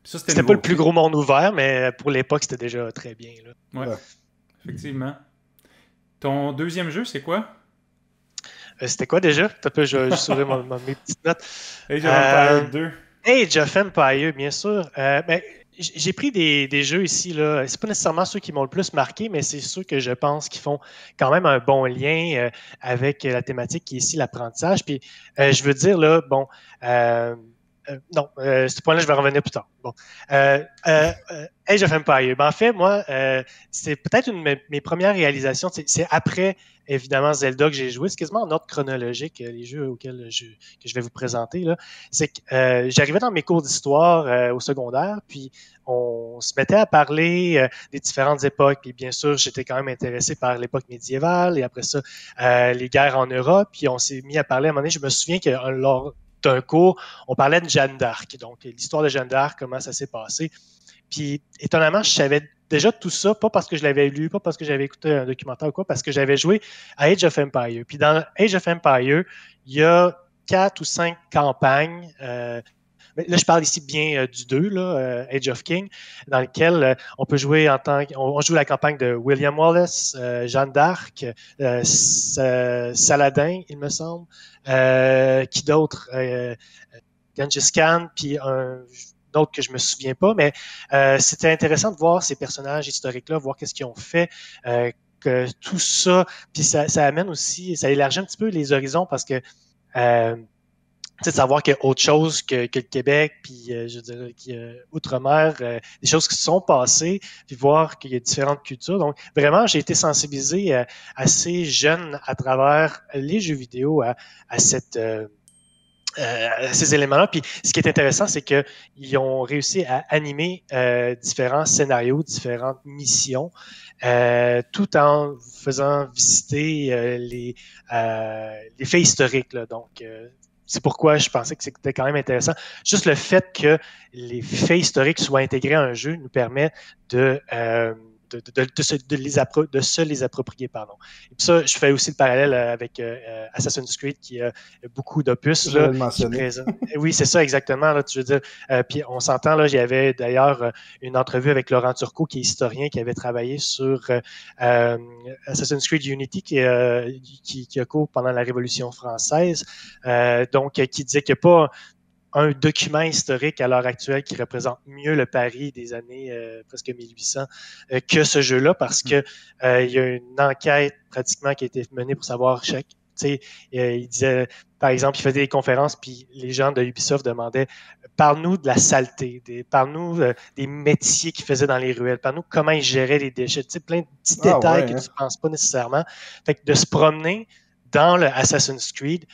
Puis ça, c'était C'était une pas le plus nouveauté. gros monde ouvert, mais pour l'époque, c'était déjà très bien, là. Ouais, Ouais. effectivement. Ton deuxième jeu, c'est quoi? C'était quoi déjà? T'as peu, je vais juste ouvrir mes petites notes. Age of Empires 2. Age of Empires, bien sûr. Mais j'ai pris des jeux ici, là. C'est pas nécessairement ceux qui m'ont le plus marqué, mais c'est ceux que je pense qui font quand même un bon lien avec la thématique qui est ici l'apprentissage. Puis je veux dire, là, bon. Non, ce point-là, je vais revenir plus tard. Bon. Age of Empires. Ben, en fait, moi, c'est peut-être une de mes premières réalisations. C'est après, évidemment, Zelda que j'ai joué. C'est quasiment en ordre chronologique, les jeux que je vais vous présenter. Là. C'est que j'arrivais dans mes cours d'histoire au secondaire, puis on se mettait à parler des différentes époques. Puis bien sûr, j'étais quand même intéressé par l'époque médiévale et après ça, les guerres en Europe. Puis on s'est mis à parler à un moment donné. Je me souviens que lors d'un cours, on parlait de Jeanne d'Arc. Donc, l'histoire de Jeanne d'Arc, comment ça s'est passé. Puis, étonnamment, je savais déjà tout ça, pas parce que je l'avais lu, pas parce que j'avais écouté un documentaire ou quoi, parce que j'avais joué à Age of Empires. Puis, dans Age of Empires, il y a 4 ou 5 campagnes. Là, je parle ici bien du 2, là, Age of King, dans lequel on peut jouer on joue la campagne de William Wallace, Jeanne d'Arc, Saladin, il me semble. Qui d'autre? Gengis Khan, puis un autre que je me souviens pas, mais c'était intéressant de voir ces personnages historiques-là, voir qu'est-ce qu'ils ont fait, que tout ça, puis ça amène aussi, ça élargit un petit peu les horizons parce que de savoir qu'il y a autre chose que le Québec, puis je dirais qu'il y a outre-mer, des choses qui se sont passées, puis voir qu'il y a différentes cultures. Donc, vraiment, j'ai été sensibilisé assez jeune à travers les jeux vidéo à ces éléments-là. Puis ce qui est intéressant, c'est qu'ils ont réussi à animer différents scénarios, différentes missions, tout en faisant visiter les faits historiques. Là. Donc, c'est pourquoi je pensais que c'était quand même intéressant. Juste le fait que les faits historiques soient intégrés à un jeu nous permet de se les approprier. Pardon. Et puis ça, je fais aussi le parallèle avec Assassin's Creed qui a beaucoup d'opus. Je vais le mentionner. Oui, c'est ça exactement. Là, tu veux dire. Puis on s'entend, là, j'avais d'ailleurs une entrevue avec Laurent Turcot, qui est historien, qui avait travaillé sur Assassin's Creed Unity, qui a cours pendant la Révolution française. Donc, qui disait qu'il n'y a pas un document historique à l'heure actuelle qui représente mieux le Paris des années presque 1800 que ce jeu-là, parce que il y a une enquête pratiquement qui a été menée pour savoir il disait, par exemple, il faisait des conférences, puis les gens de Ubisoft demandaient parle-nous de la saleté, parle-nous des métiers qu'ils faisaient dans les ruelles, parle-nous comment ils géraient les déchets, plein de petits détails que tu ne penses pas nécessairement. Fait que de se promener dans le Assassin's Creed,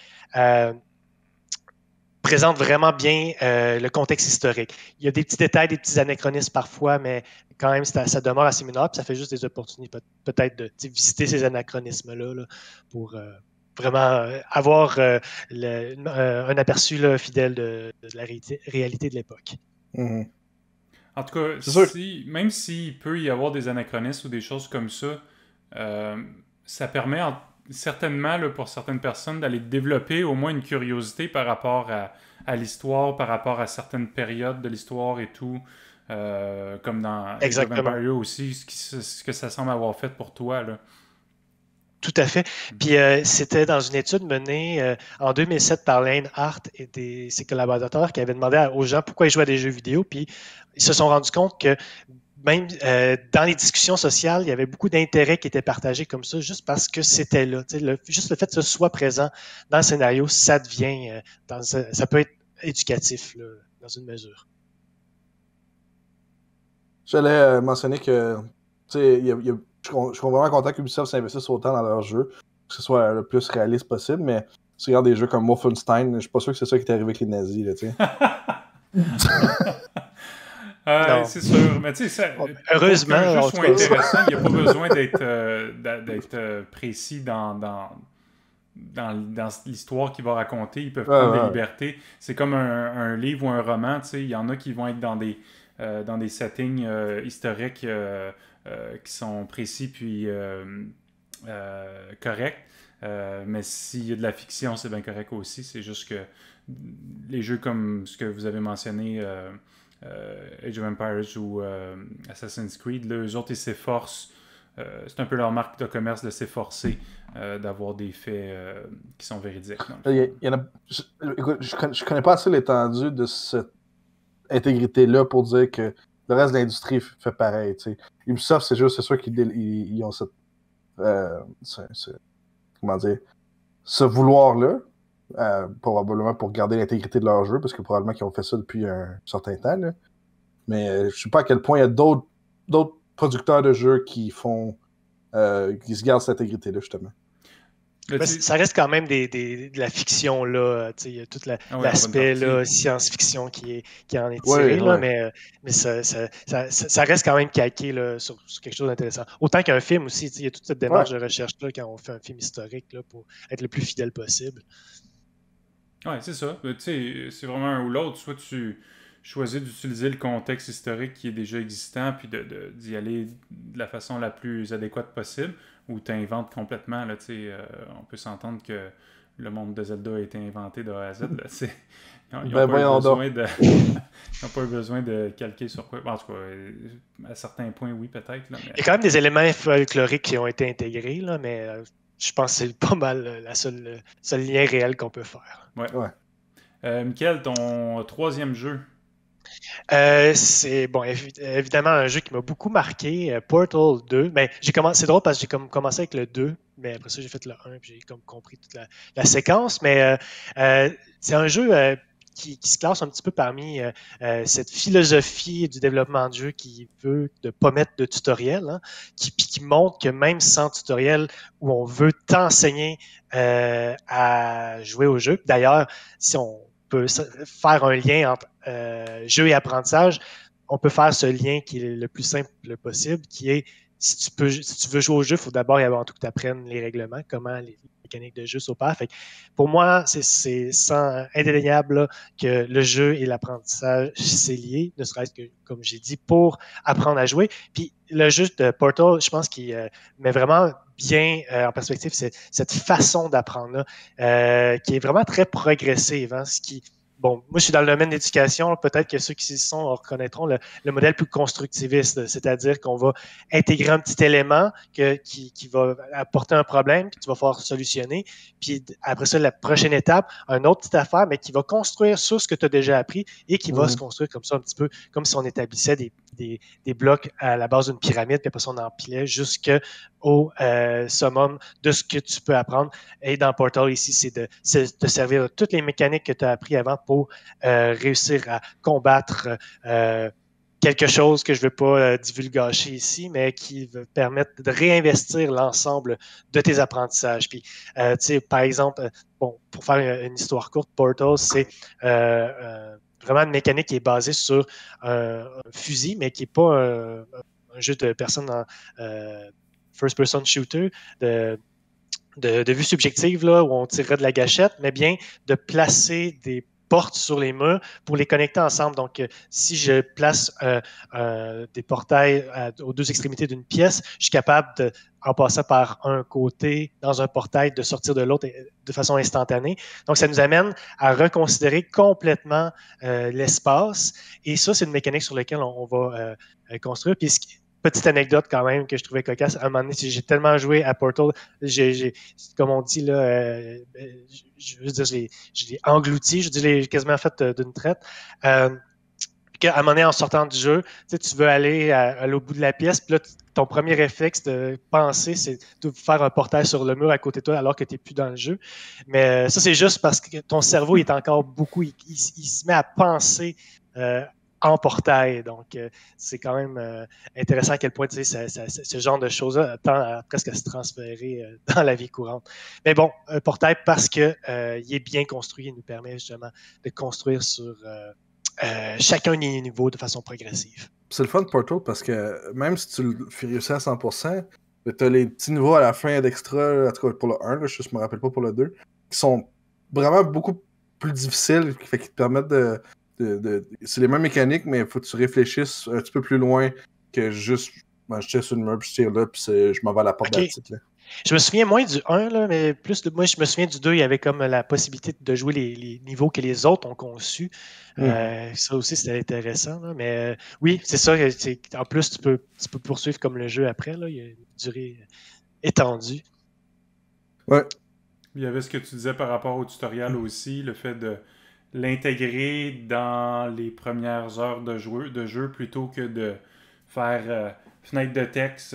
présente vraiment bien le contexte historique. Il y a des petits détails, des petits anachronismes parfois, mais quand même, ça demeure assez mineur, puis ça fait juste des opportunités peut-être de visiter ces anachronismes-là là, pour vraiment avoir un aperçu là, fidèle de la réalité de l'époque. Mm-hmm. En tout cas, même s'il peut y avoir des anachronismes ou des choses comme ça, ça permet certainement là, pour certaines personnes d'aller développer au moins une curiosité par rapport à l'histoire, par rapport à certaines périodes de l'histoire et tout. comme dans Age of Exactement. Empires aussi, ce que ça semble avoir fait pour toi, là. Tout à fait. Puis c'était dans une étude menée en 2007 par Lane Hart et ses collaborateurs qui avaient demandé aux gens pourquoi ils jouaient à des jeux vidéo. Puis ils se sont rendus compte que même dans les discussions sociales, il y avait beaucoup d'intérêts qui étaient partagés comme ça, juste parce que c'était là. Juste le fait que ce soit présent dans le scénario, ça devient, ça peut être éducatif là, dans une mesure. J'allais mentionner que, tu sais, je suis vraiment content qu'Ubisoft s'investisse autant dans leurs jeux, que ce soit le plus réaliste possible, mais si tu regardes des jeux comme Wolfenstein, je suis pas sûr que c'est ça qui est arrivé avec les nazis, là, tu sais. C'est sûr, mais tu sais, heureusement, pour qu'un jeu en tout soit cas. intéressant, il n'y a pas besoin d'être précis dans l'histoire qu'il va raconter. Ils peuvent prendre des libertés. C'est comme un livre ou un roman, tu sais, il y en a qui vont être dans des settings historiques qui sont précis puis corrects. Mais s'il y a de la fiction, c'est bien correct aussi. C'est juste que les jeux comme ce que vous avez mentionné, Age of Empires ou Assassin's Creed, là, eux autres, ils s'efforcent. C'est un peu leur marque de commerce de s'efforcer d'avoir des faits qui sont véridiques. Écoute, je connais pas assez l'étendue de cette intégrité-là pour dire que le reste de l'industrie fait pareil. T'sais. Ubisoft, c'est sûr qu'ils ont cette, comment dire, ce vouloir-là, probablement pour garder l'intégrité de leur jeu, parce que probablement qu'ils ont fait ça depuis un certain temps. Là. Mais je sais pas à quel point il y a d'autres producteurs de jeux qui qui se gardent cette intégrité-là, justement. Mais ça reste quand même de la fiction, là. Il y a tout l'aspect science-fiction qui en est tiré, là, mais ça reste quand même calqué là, sur quelque chose d'intéressant. Autant qu'un film aussi, il y a toute cette démarche de recherche-là quand on fait un film historique là, pour être le plus fidèle possible. Oui, c'est ça. C'est vraiment un ou l'autre. Soit tu choisis d'utiliser le contexte historique qui est déjà existant, puis d'y aller de la façon la plus adéquate possible, ou tu inventes complètement. Là, on peut s'entendre que le monde de Zelda a été inventé de A à Z. Là, ils n'ont pas eu besoin de calquer sur quoi. En tout cas, à certains points, oui, peut-être. Là, mais... Il y a quand même des éléments folkloriques qui ont été intégrés, là, mais je pense que c'est pas mal le seul lien réel qu'on peut faire. Ouais. Mickaël, ton troisième jeu? C'est bon, évidemment un jeu qui m'a beaucoup marqué, Portal 2. Ben, c'est drôle parce que j'ai commencé avec le 2, mais après ça j'ai fait le 1 puis j'ai comme compris toute la séquence. Mais c'est un jeu qui se classe un petit peu parmi cette philosophie du développement de jeu qui veut ne pas mettre de tutoriel, hein, qui montre que même sans tutoriel, où on veut t'enseigner à jouer au jeu. D'ailleurs, si on peut faire un lien entre jeu et apprentissage, on peut faire ce lien qui est le plus simple possible, qui est si tu veux jouer au jeu, il faut d'abord et avant tout que tu apprennes les règlements, comment les mécaniques de jeu s'opèrent. Fait que pour moi, c'est indéniable là, que le jeu et l'apprentissage, c'est lié, ne serait-ce que, comme j'ai dit, pour apprendre à jouer. Puis le jeu de Portal, je pense qu'il met vraiment bien en perspective cette façon d'apprendre là, qui est vraiment très progressive. Hein, ce qui, bon, moi, je suis dans le domaine de l'éducation. Peut-être que ceux qui y sont reconnaîtront le modèle plus constructiviste, c'est-à-dire qu'on va intégrer un petit élément qui va apporter un problème, puis tu vas pouvoir solutionner. Puis après ça, la prochaine étape, une autre petite affaire, mais qui va construire sur ce que tu as déjà appris et qui va se construire comme ça un petit peu, comme si on établissait des blocs à la base d'une pyramide, puis après ça, on empilait jusqu'au summum de ce que tu peux apprendre. Et dans Portal, ici, c'est de servir de toutes les mécaniques que tu as appris avant pour réussir à combattre quelque chose que je ne vais pas divulgacher ici, mais qui va permettre de réinvestir l'ensemble de tes apprentissages. Puis, par exemple, bon, pour faire une histoire courte, Portal, c'est vraiment une mécanique qui est basée sur un fusil, mais qui n'est pas un jeu de personne en first-person shooter, de vue subjective, là, où on tirerait de la gâchette, mais bien de placer des portes sur les murs pour les connecter ensemble. Donc, si je place des portails aux deux extrémités d'une pièce, je suis capable, en passant par un côté dans un portail, de sortir de l'autre de façon instantanée. Donc, ça nous amène à reconsidérer complètement l'espace. Et ça, c'est une mécanique sur laquelle on va construire. Puis, petite anecdote quand même que je trouvais cocasse. À un moment donné, j'ai tellement joué à Portal, comme on dit là, je veux dire, je l'ai englouti, je l'ai quasiment fait d'une traite. Qu'à un moment donné, en sortant du jeu, tu veux aller au bout de la pièce, puis là, ton premier réflexe de penser, c'est de faire un portail sur le mur à côté de toi alors que tu n'es plus dans le jeu. Mais ça, c'est juste parce que ton cerveau est encore beaucoup, il se met à penser en portail. Donc, c'est quand même intéressant à quel point ce genre de choses-là tend à presque à se transférer dans la vie courante. Mais bon, un portail, parce qu'il est bien construit, il nous permet justement de construire sur chacun des niveaux de façon progressive. C'est le fun de Portal parce que même si tu le fais réussir à 100%, tu as les petits niveaux à la fin d'extra, en tout cas pour le 1, là, je me rappelle pas pour le 2, qui sont vraiment beaucoup plus difficiles, qui te permettent de c'est les mêmes mécaniques, mais il faut que tu réfléchisses un petit peu plus loin que juste je tire sur le mur, puis je tire là, puis je m'en vais à la porte d'article. Là. Je me souviens moins du 1, là, mais moi, je me souviens du 2, il y avait comme la possibilité de jouer les niveaux que les autres ont conçus. Ça aussi, c'était intéressant. Là, mais oui, c'est ça. En plus, tu peux poursuivre comme le jeu après. Là, il y a une durée étendue. Ouais. Il y avait ce que tu disais par rapport au tutoriel aussi, le fait de l'intégrer dans les premières heures de jeu plutôt que de faire fenêtre de texte,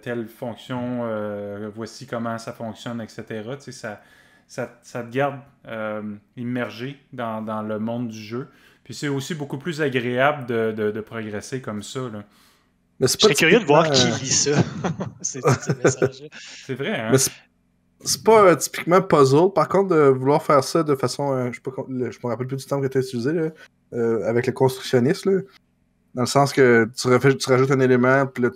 telle fonction, voici comment ça fonctionne, etc. Tu sais, ça te garde immergé dans le monde du jeu. Puis c'est aussi beaucoup plus agréable de progresser comme ça. Là. Mais je serais curieux de voir qui lit ça. C'est message-là. C'est vrai, hein? Mais c'est pas typiquement puzzle. Par contre, de vouloir faire ça de façon... je me rappelle plus du terme que tu as utilisé, là, avec le constructionniste, là. Dans le sens que tu rajoutes un élément, puis là,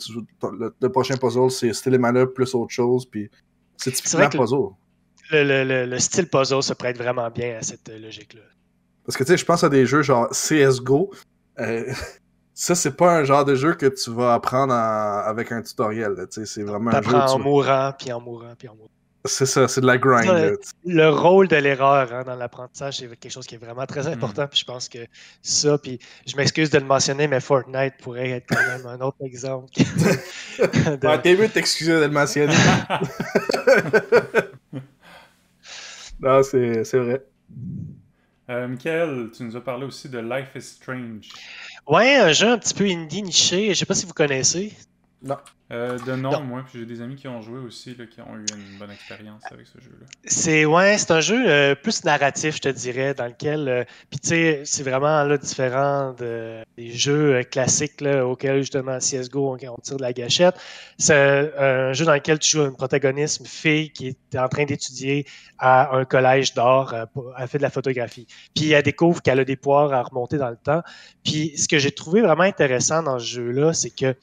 le prochain puzzle, c'est cet élément-là plus autre chose, puis c'est typiquement puzzle. Le style puzzle se prête vraiment bien à cette logique-là. Parce que, tu sais, je pense à des jeux genre CSGO. Ça, c'est pas un genre de jeu que tu vas apprendre avec un tutoriel. Tu sais, c'est vraiment un jeu... en mourant, puis en mourant, puis en mourant. C'est ça, c'est de la grind. Le rôle de l'erreur dans l'apprentissage, c'est quelque chose qui est vraiment très important. Puis je pense que ça, puis je m'excuse de le mentionner, mais Fortnite pourrait être quand même un autre exemple. T'es mieux de t'excuser de le mentionner. Non, c'est vrai. Michael, tu nous as parlé aussi de Life is Strange. Ouais, un jeu un petit peu indie niché. Je sais pas si vous connaissez. Non. De nom, moi, puis j'ai des amis qui ont joué aussi, là, qui ont eu une bonne expérience avec ce jeu-là. C'est un jeu plus narratif, je te dirais, dans lequel, puis tu sais, c'est vraiment là, différent des jeux classiques là, auxquels justement CSGO, on tire de la gâchette. C'est un jeu dans lequel tu joues une protagoniste, une fille qui est en train d'étudier à un collège d'art, elle fait de la photographie. Puis elle découvre qu'elle a des pouvoirs à remonter dans le temps. Puis ce que j'ai trouvé vraiment intéressant dans ce jeu-là, c'est que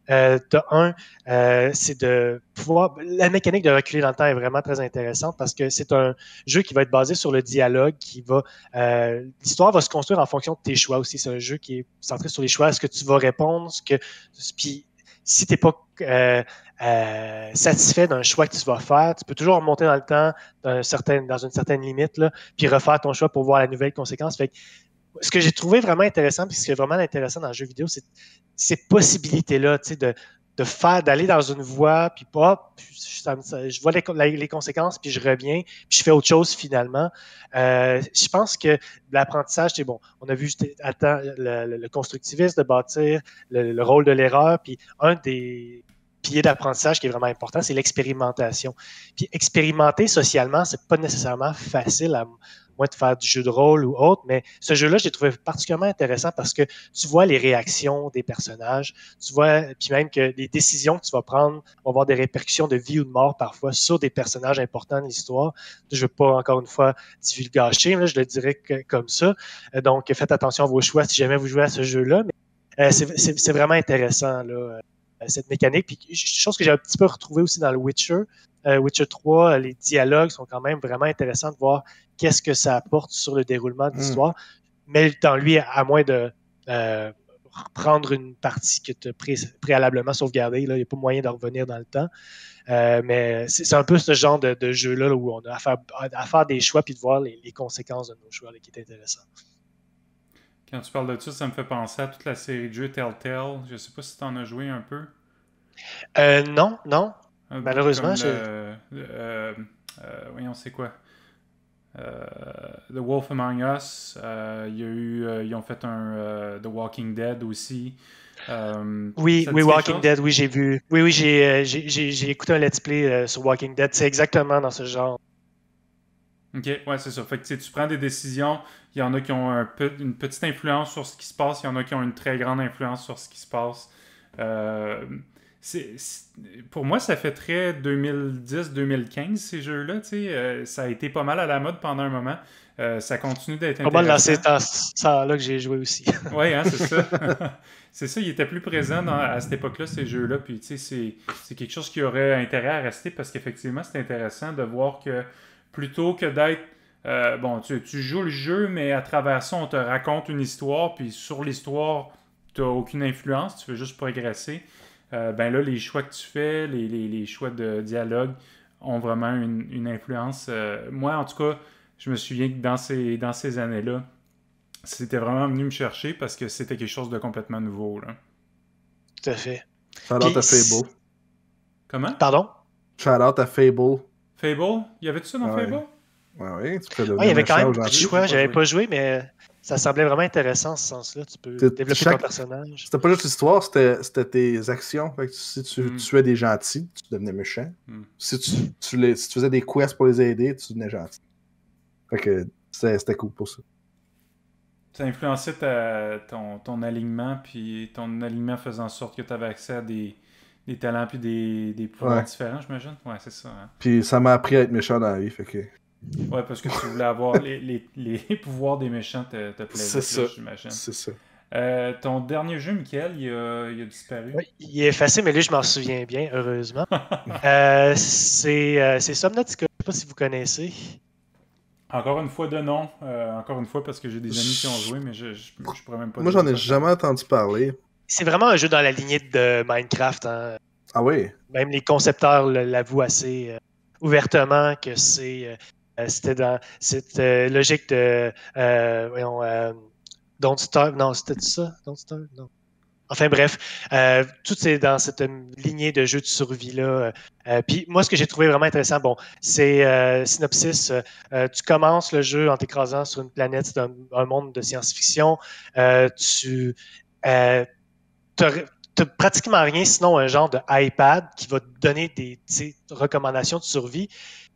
c'est de pouvoir... La mécanique de reculer dans le temps est vraiment très intéressante parce que c'est un jeu qui va être basé sur le dialogue, l'histoire va se construire en fonction de tes choix aussi. C'est un jeu qui est centré sur les choix. Est-ce que tu vas répondre? Puis si tu n'es pas satisfait d'un choix que tu vas faire, tu peux toujours remonter dans le temps dans une certaine limite, là, puis refaire ton choix pour voir la nouvelle conséquence. Fait que ce que j'ai trouvé vraiment intéressant, puis ce qui est vraiment intéressant dans le jeu vidéo, c'est ces possibilités-là, tu sais, d'aller dans une voie, puis je vois les conséquences, puis je reviens, puis je fais autre chose finalement. Je pense que l'apprentissage, c'est bon. On a vu le constructivisme de bâtir, le rôle de l'erreur, puis un des piliers d'apprentissage qui est vraiment important, c'est l'expérimentation. Puis expérimenter socialement, c'est pas nécessairement facile à moins de faire du jeu de rôle ou autre, mais ce jeu-là, je l'ai trouvé particulièrement intéressant parce que tu vois les réactions des personnages, tu vois, puis même que les décisions que tu vas prendre vont avoir des répercussions de vie ou de mort parfois sur des personnages importants de l'histoire. Je ne veux pas, encore une fois, divulgacher, là, je le dirais comme ça. Donc, faites attention à vos choix si jamais vous jouez à ce jeu-là, mais c'est vraiment intéressant, là. cette mécanique. Puis, chose que j'ai un petit peu retrouvé aussi dans le Witcher. Witcher 3, les dialogues sont quand même vraiment intéressants de voir qu'est-ce que ça apporte sur le déroulement de l'histoire. Mais dans lui, à moins de reprendre une partie que tu as préalablement sauvegardée, il n'y a pas moyen de revenir dans le temps. Mais c'est un peu ce genre de jeu-là là, où on a à faire des choix puis de voir les conséquences de nos choix là, qui est intéressant. Quand tu parles de ça, ça me fait penser à toute la série de jeux Telltale. Je sais pas si tu en as joué un peu. Non. Malheureusement, voyons, c'est quoi? The Wolf Among Us. Ils ont fait The Walking Dead aussi. Oui, Walking Dead, oui, j'ai vu. Oui, j'ai écouté un let's play sur Walking Dead. C'est exactement dans ce genre. Ok, ouais, c'est ça. Fait que tu prends des décisions. Il y en a qui ont une petite influence sur ce qui se passe. Il y en a qui ont une très grande influence sur ce qui se passe. Pour moi, ça fait très 2010-2015, ces jeux-là. Ça a été pas mal à la mode pendant un moment. Ça continue d'être intéressant. C'est ça là que j'ai joué aussi. Oui, hein, c'est ça. C'est ça, il était plus présent à cette époque-là, ces jeux-là. Puis, c'est quelque chose qui aurait intérêt à rester parce qu'effectivement, c'est intéressant de voir que plutôt que d'être... tu joues le jeu, mais à travers ça, on te raconte une histoire, puis sur l'histoire, tu n'as aucune influence, tu veux juste progresser. Là, les choix que tu fais, les choix de dialogue ont vraiment une influence. Moi, en tout cas, je me souviens que dans ces années-là, c'était vraiment venu me chercher parce que c'était quelque chose de complètement nouveau. Là. Tout à fait. Shout-out à Fable. Comment? Pardon? Shout-out à Fable. Fable? Y avait-tu ça dans Fable? Oui, tu peux devenir il y avait quand même beaucoup de choix. J'avais pas joué, mais ça semblait vraiment intéressant en ce sens-là. Tu peux développer ton personnage. C'était pas juste l'histoire, c'était tes actions. Fait que si tu tuais des gentils, tu devenais méchant. Si tu faisais des quests pour les aider, tu devenais gentil. Fait que c'était cool pour ça. Ça influençait ton alignement, puis ton alignement faisait en sorte que tu avais accès à des talents puis des pouvoirs différents, j'imagine. Ouais, c'est ça. Hein. Puis ça m'a appris à être méchant dans la vie, fait que... Ouais, parce que tu voulais avoir les pouvoirs des méchants te plaisaient, j'imagine. C'est ça. Ton dernier jeu, Mickaël, il a disparu. Oui, il est effacé, mais lui, je m'en souviens bien, heureusement. C'est Subnautica, je ne sais pas si vous connaissez. Encore une fois de nom. Encore une fois parce que j'ai des amis qui ont joué, mais je pourrais même pas... Moi, j'en ai jamais entendu parler. C'est vraiment un jeu dans la lignée de Minecraft. Hein. Ah oui? Même les concepteurs l'avouent assez ouvertement que c'était dans cette logique de... Don't Starve. Non, c'était ça? Don't Starve? Non. Enfin bref, tout est dans cette lignée de jeux de survie-là. Puis moi, ce que j'ai trouvé vraiment intéressant, c'est synopsis. Tu commences le jeu en t'écrasant sur une planète, c'est un monde de science-fiction. Tu n'as pratiquement rien, sinon un genre de iPad qui va te donner des recommandations de survie.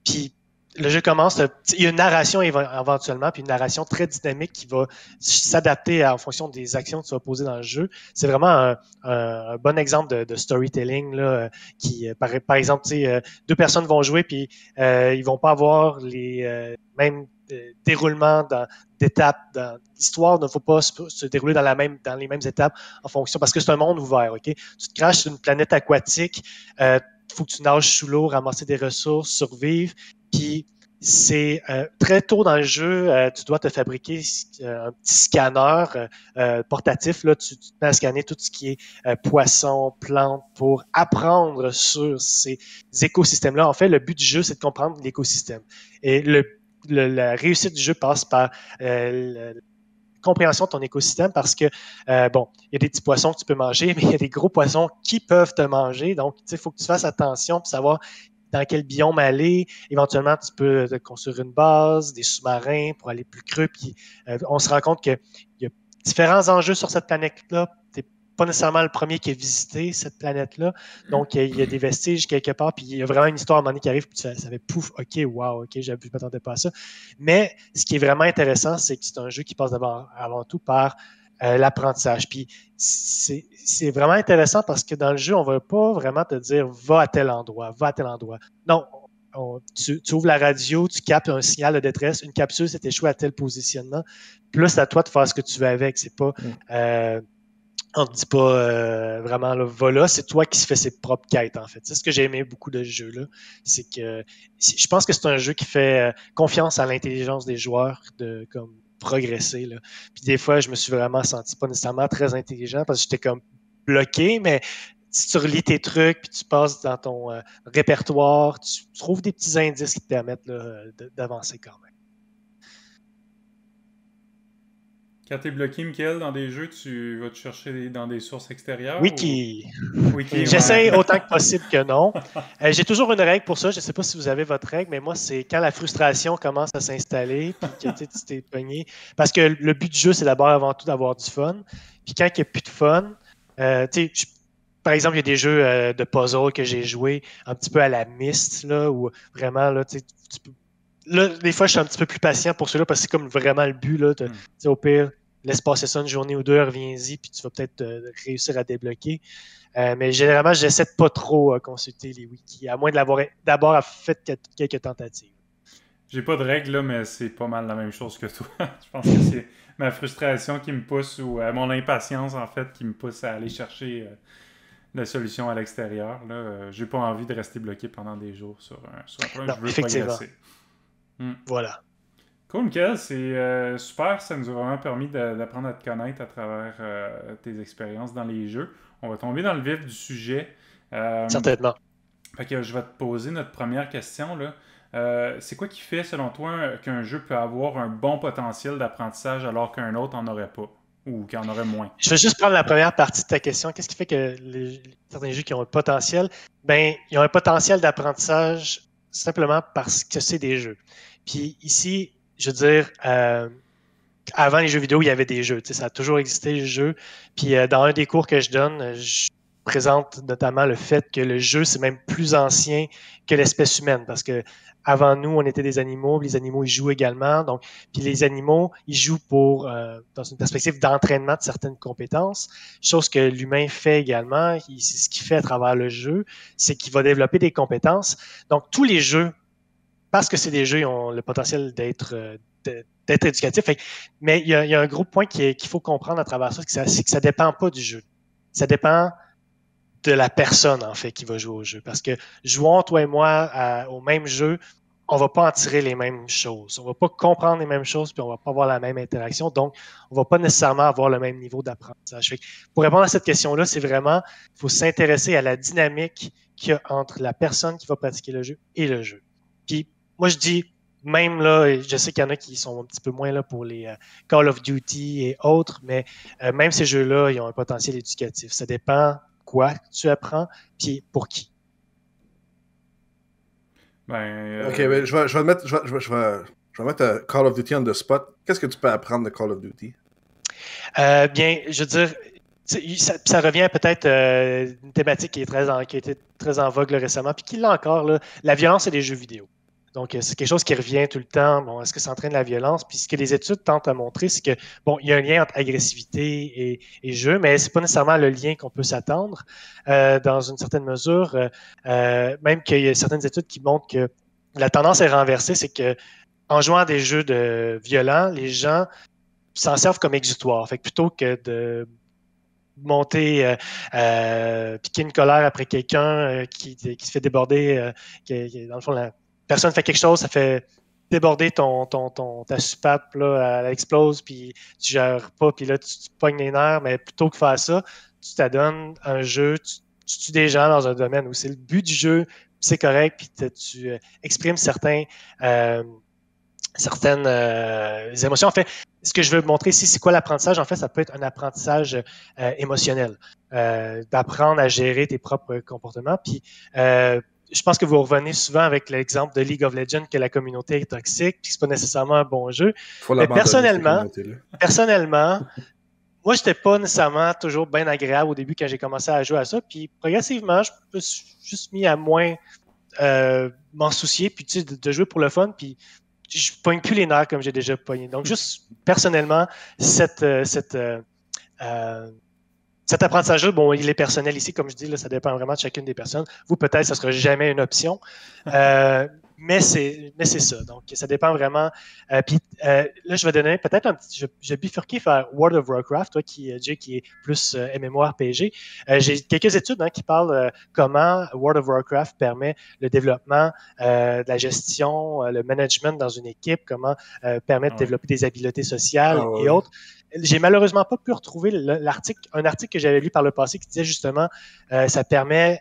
Puis le jeu commence, il y a une narration éventuellement, puis une narration très dynamique qui va s'adapter en fonction des actions que tu vas poser dans le jeu. C'est vraiment un bon exemple de storytelling là, qui, par exemple, deux personnes vont jouer, puis ils vont pas avoir les mêmes déroulements d'étapes. L'histoire ne faut pas se dérouler dans les mêmes étapes en fonction, parce que c'est un monde ouvert. Ok, tu te craches sur une planète aquatique, faut que tu nages sous l'eau, ramasser des ressources, survivre. Puis c'est très tôt dans le jeu, tu dois te fabriquer un petit scanner portatif. Là, tu te mets à scanner tout ce qui est poissons, plantes pour apprendre sur ces écosystèmes-là. En fait, le but du jeu, c'est de comprendre l'écosystème. Et la réussite du jeu passe par la compréhension de ton écosystème parce que, il y a des petits poissons que tu peux manger, mais il y a des gros poissons qui peuvent te manger. Donc, il faut que tu fasses attention pour savoir dans quel biome aller. Éventuellement, tu peux construire une base, des sous-marins pour aller plus creux. Puis, on se rend compte qu'il y a différents enjeux sur cette planète-là. Tu n'es pas nécessairement le premier qui a visité cette planète-là. Donc, il y a des vestiges quelque part. Puis, il y a vraiment une histoire à un moment donné qui arrive. Puis, ça fait pouf, OK, wow, OK, je ne m'attendais pas à ça. Mais ce qui est vraiment intéressant, c'est que c'est un jeu qui passe avant tout par l'apprentissage. Puis c'est vraiment intéressant parce que dans le jeu, on ne va pas vraiment te dire va à tel endroit, va à tel endroit. Non, tu ouvres la radio, tu captes un signal de détresse, une capsule s'est échouée à tel positionnement. Puis là, c'est à toi de faire ce que tu veux avec. C'est pas On te dit pas vraiment, là, va là, c'est toi qui se fais ses propres quêtes, en fait. C'est ce que j'ai aimé beaucoup de ce jeu-là. C'est que je pense que c'est un jeu qui fait confiance à l'intelligence des joueurs de comme progresser, là. Puis des fois, je me suis vraiment senti pas nécessairement très intelligent parce que j'étais comme bloqué, mais si tu relis tes trucs, puis tu passes dans ton répertoire, tu trouves des petits indices qui te permettent là, d'avancer quand même. Quand t'es bloqué, Mickaël, dans des jeux, tu vas te chercher dans des sources extérieures Wiki. Wiki, J'essaie ouais. autant que possible que non. J'ai toujours une règle pour ça. Je ne sais pas si vous avez votre règle, mais moi, c'est quand la frustration commence à s'installer, puis que tu t'es pogné. Parce que le but du jeu, c'est d'abord avant tout d'avoir du fun. Puis quand il n'y a plus de fun, par exemple, il y a des jeux de puzzle que j'ai joué un petit peu à la Myst, là, où vraiment, là, là, des fois, je suis un petit peu plus patient pour ceux-là parce que c'est comme vraiment le but. Là, au pire, laisse passer ça une journée ou deux, reviens-y, puis tu vas peut-être réussir à débloquer. Mais généralement, j'essaie de pas trop consulter les wikis, à moins de l'avoir d'abord fait quelques tentatives. J'ai pas de règles, là, mais c'est pas mal la même chose que toi. Je pense que c'est ma frustration qui me pousse, ou mon impatience, en fait, qui me pousse à aller chercher la solution à l'extérieur. J'ai pas envie de rester bloqué pendant des jours sur un point. Non, Je veux effectivement. progresser. Voilà. Cool, Mickaël, c'est super. Ça nous a vraiment permis d'apprendre à te connaître à travers tes expériences dans les jeux. On va tomber dans le vif du sujet. Certainement. Fait que je vais te poser notre première question, là. C'est quoi qui fait, selon toi, qu'un jeu peut avoir un bon potentiel d'apprentissage alors qu'un autre n'en aurait pas? Ou qu'il en aurait moins? Je vais juste prendre la première partie de ta question. Qu'est-ce qui fait que certains jeux qui ont un potentiel? Ben, ils ont un potentiel d'apprentissage simplement parce que c'est des jeux. Puis ici, je veux dire, avant les jeux vidéo, il y avait des jeux. Ça a toujours existé, les jeux. Puis dans un des cours que je donne, je présente notamment le fait que le jeu, c'est même plus ancien que l'espèce humaine. Parce que avant nous, on était des animaux, les animaux, ils jouent également. Donc, puis les animaux, ils jouent dans une perspective d'entraînement de certaines compétences, chose que l'humain fait également. C'est ce qu'il fait à travers le jeu, c'est qu'il va développer des compétences. Donc, tous les jeux, parce que c'est des jeux, ils ont le potentiel d'être éducatifs. Mais il y a un gros point qu'il faut comprendre à travers ça, c'est que ça ne dépend pas du jeu. Ça dépend de la personne, en fait, qui va jouer au jeu. Parce que jouons, toi et moi, au même jeu, on ne va pas en tirer les mêmes choses. On ne va pas comprendre les mêmes choses, puis on ne va pas avoir la même interaction. Donc, on ne va pas nécessairement avoir le même niveau d'apprentissage. Pour répondre à cette question-là, c'est vraiment, il faut s'intéresser à la dynamique qu'il y a entre la personne qui va pratiquer le jeu et le jeu. Puis, moi, je dis, même là, je sais qu'il y en a qui sont un petit peu moins là pour les Call of Duty et autres, mais même ces jeux-là, ils ont un potentiel éducatif. Ça dépend quoi tu apprends, puis pour qui. Ok, ben, je vais mettre, je vais mettre Call of Duty on the spot. Qu'est-ce que tu peux apprendre de Call of Duty? Bien, je veux dire, ça revient peut-être une thématique qui a été très en vogue là, récemment, puis qui l'a encore, là, la violence et les jeux vidéo. Donc, c'est quelque chose qui revient tout le temps. Bon, est-ce que ça entraîne la violence? Puis ce que les études tentent à montrer, c'est que, bon, il y a un lien entre agressivité et jeu, mais c'est pas nécessairement le lien qu'on peut s'attendre dans une certaine mesure. Même qu'il y a certaines études qui montrent que la tendance est renversée, c'est que en jouant à des jeux violents, les gens s'en servent comme exutoire. Fait que plutôt que de monter, piquer une colère après quelqu'un qui se fait déborder, dans le fond, la personne fait quelque chose, ça fait déborder ta soupape, là, elle explose, puis tu gères pas, puis là, tu pognes les nerfs, mais plutôt que faire ça, tu t'adonnes un jeu, tu tues des gens dans un domaine où c'est le but du jeu, c'est correct, puis tu exprimes certaines émotions. En fait, ce que je veux montrer ici, c'est quoi l'apprentissage? En fait, ça peut être un apprentissage émotionnel, d'apprendre à gérer tes propres comportements. Puis, je pense que vous revenez souvent avec l'exemple de League of Legends que la communauté est toxique, puis c'est pas nécessairement un bon jeu. Faut Mais personnellement, moi, j'étais pas nécessairement toujours bien agréable au début quand j'ai commencé à jouer à ça. Puis, progressivement, je me suis juste mis à moins m'en soucier, puis tu sais, de jouer pour le fun, puis je pogne plus les nerfs comme j'ai déjà pogné. Donc, juste personnellement, cet apprentissage-là, bon, il est personnel ici, comme je dis, là, ça dépend vraiment de chacune des personnes. Vous, peut-être, ça ne sera jamais une option. Mais c'est ça. Donc, ça dépend vraiment. Puis là, je vais donner peut-être un petit. Je vais bifurquer vers World of Warcraft, toi, Jay, qui est plus MMORPG. J'ai quelques études qui parlent comment World of Warcraft permet le développement, de la gestion, le management dans une équipe, comment permet de développer des habiletés sociales et autres. J'ai malheureusement pas pu retrouver un article que j'avais lu par le passé qui disait justement ça permet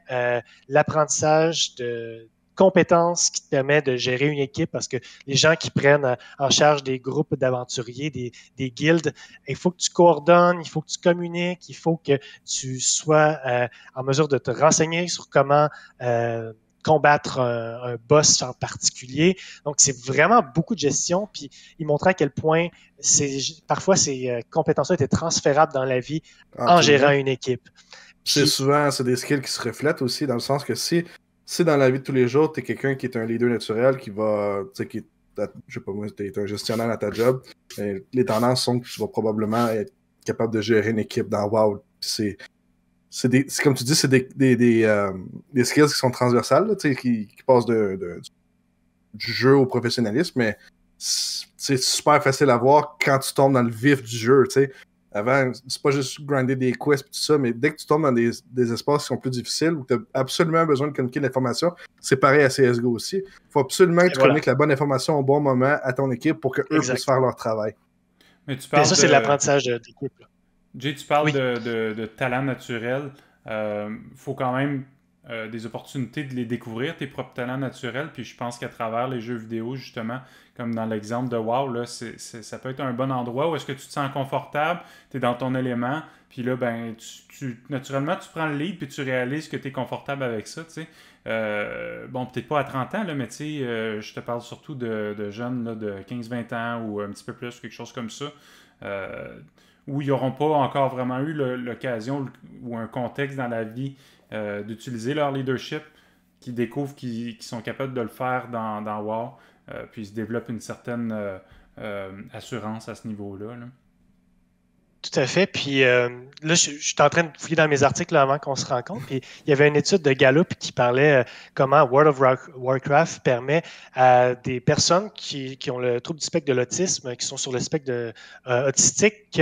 l'apprentissage de compétences qui te permet de gérer une équipe parce que les gens qui prennent en charge des groupes d'aventuriers, des guildes, il faut que tu coordonnes, il faut que tu communiques, il faut que tu sois en mesure de te renseigner sur comment combattre un boss en particulier. Donc, c'est vraiment beaucoup de gestion. Puis, il montrait à quel point parfois ces compétences-là étaient transférables dans la vie en gérant une équipe. C'est des skills qui se reflètent aussi, dans le sens que si dans la vie de tous les jours, tu es quelqu'un qui est un leader naturel, qui va, je sais pas moi, tu es un gestionnaire à ta job, les tendances sont que tu vas probablement être capable de gérer une équipe dans WoW. C'est comme tu dis, c'est des skills qui sont transversales, là, qui passent du jeu au professionnalisme, mais c'est super facile à voir quand tu tombes dans le vif du jeu, tu sais. Avant, c'est pas juste grinder des quests et tout ça, mais dès que tu tombes dans des espaces qui sont plus difficiles, où tu as absolument besoin de communiquer l'information, c'est pareil à CSGO aussi. Il faut absolument que tu communiques la bonne information au bon moment à ton équipe pour qu'eux puissent faire leur travail. Mais tu parles c'est de l'apprentissage d'équipe. Jay, tu parles de talent naturel. Faut quand même des opportunités de les découvrir, tes propres talents naturels. Puis je pense qu'à travers les jeux vidéo, justement, comme dans l'exemple de WoW, là, ça peut être un bon endroit où est-ce que tu te sens confortable, tu es dans ton élément, puis là, ben, naturellement, tu prends le lead, puis tu réalises que tu es confortable avec ça, tu sais. Bon, peut-être pas à 30 ans, là, mais tu sais, je te parle surtout de jeunes là, de 15-20 ans ou un petit peu plus, quelque chose comme ça, où ils n'auront pas encore vraiment eu l'occasion ou un contexte dans la vie d'utiliser leur leadership, qui découvrent qu'ils sont capables de le faire dans WoW. Puis ils se développent une certaine assurance à ce niveau-là. Là. Tout à fait. Puis là, je suis en train de fouiller dans mes articles là, avant qu'on se rencontre. Puis il y avait une étude de Gallup qui parlait comment World of Warcraft permet à des personnes qui ont le trouble du spectre de l'autisme, qui sont sur le spectre autistique,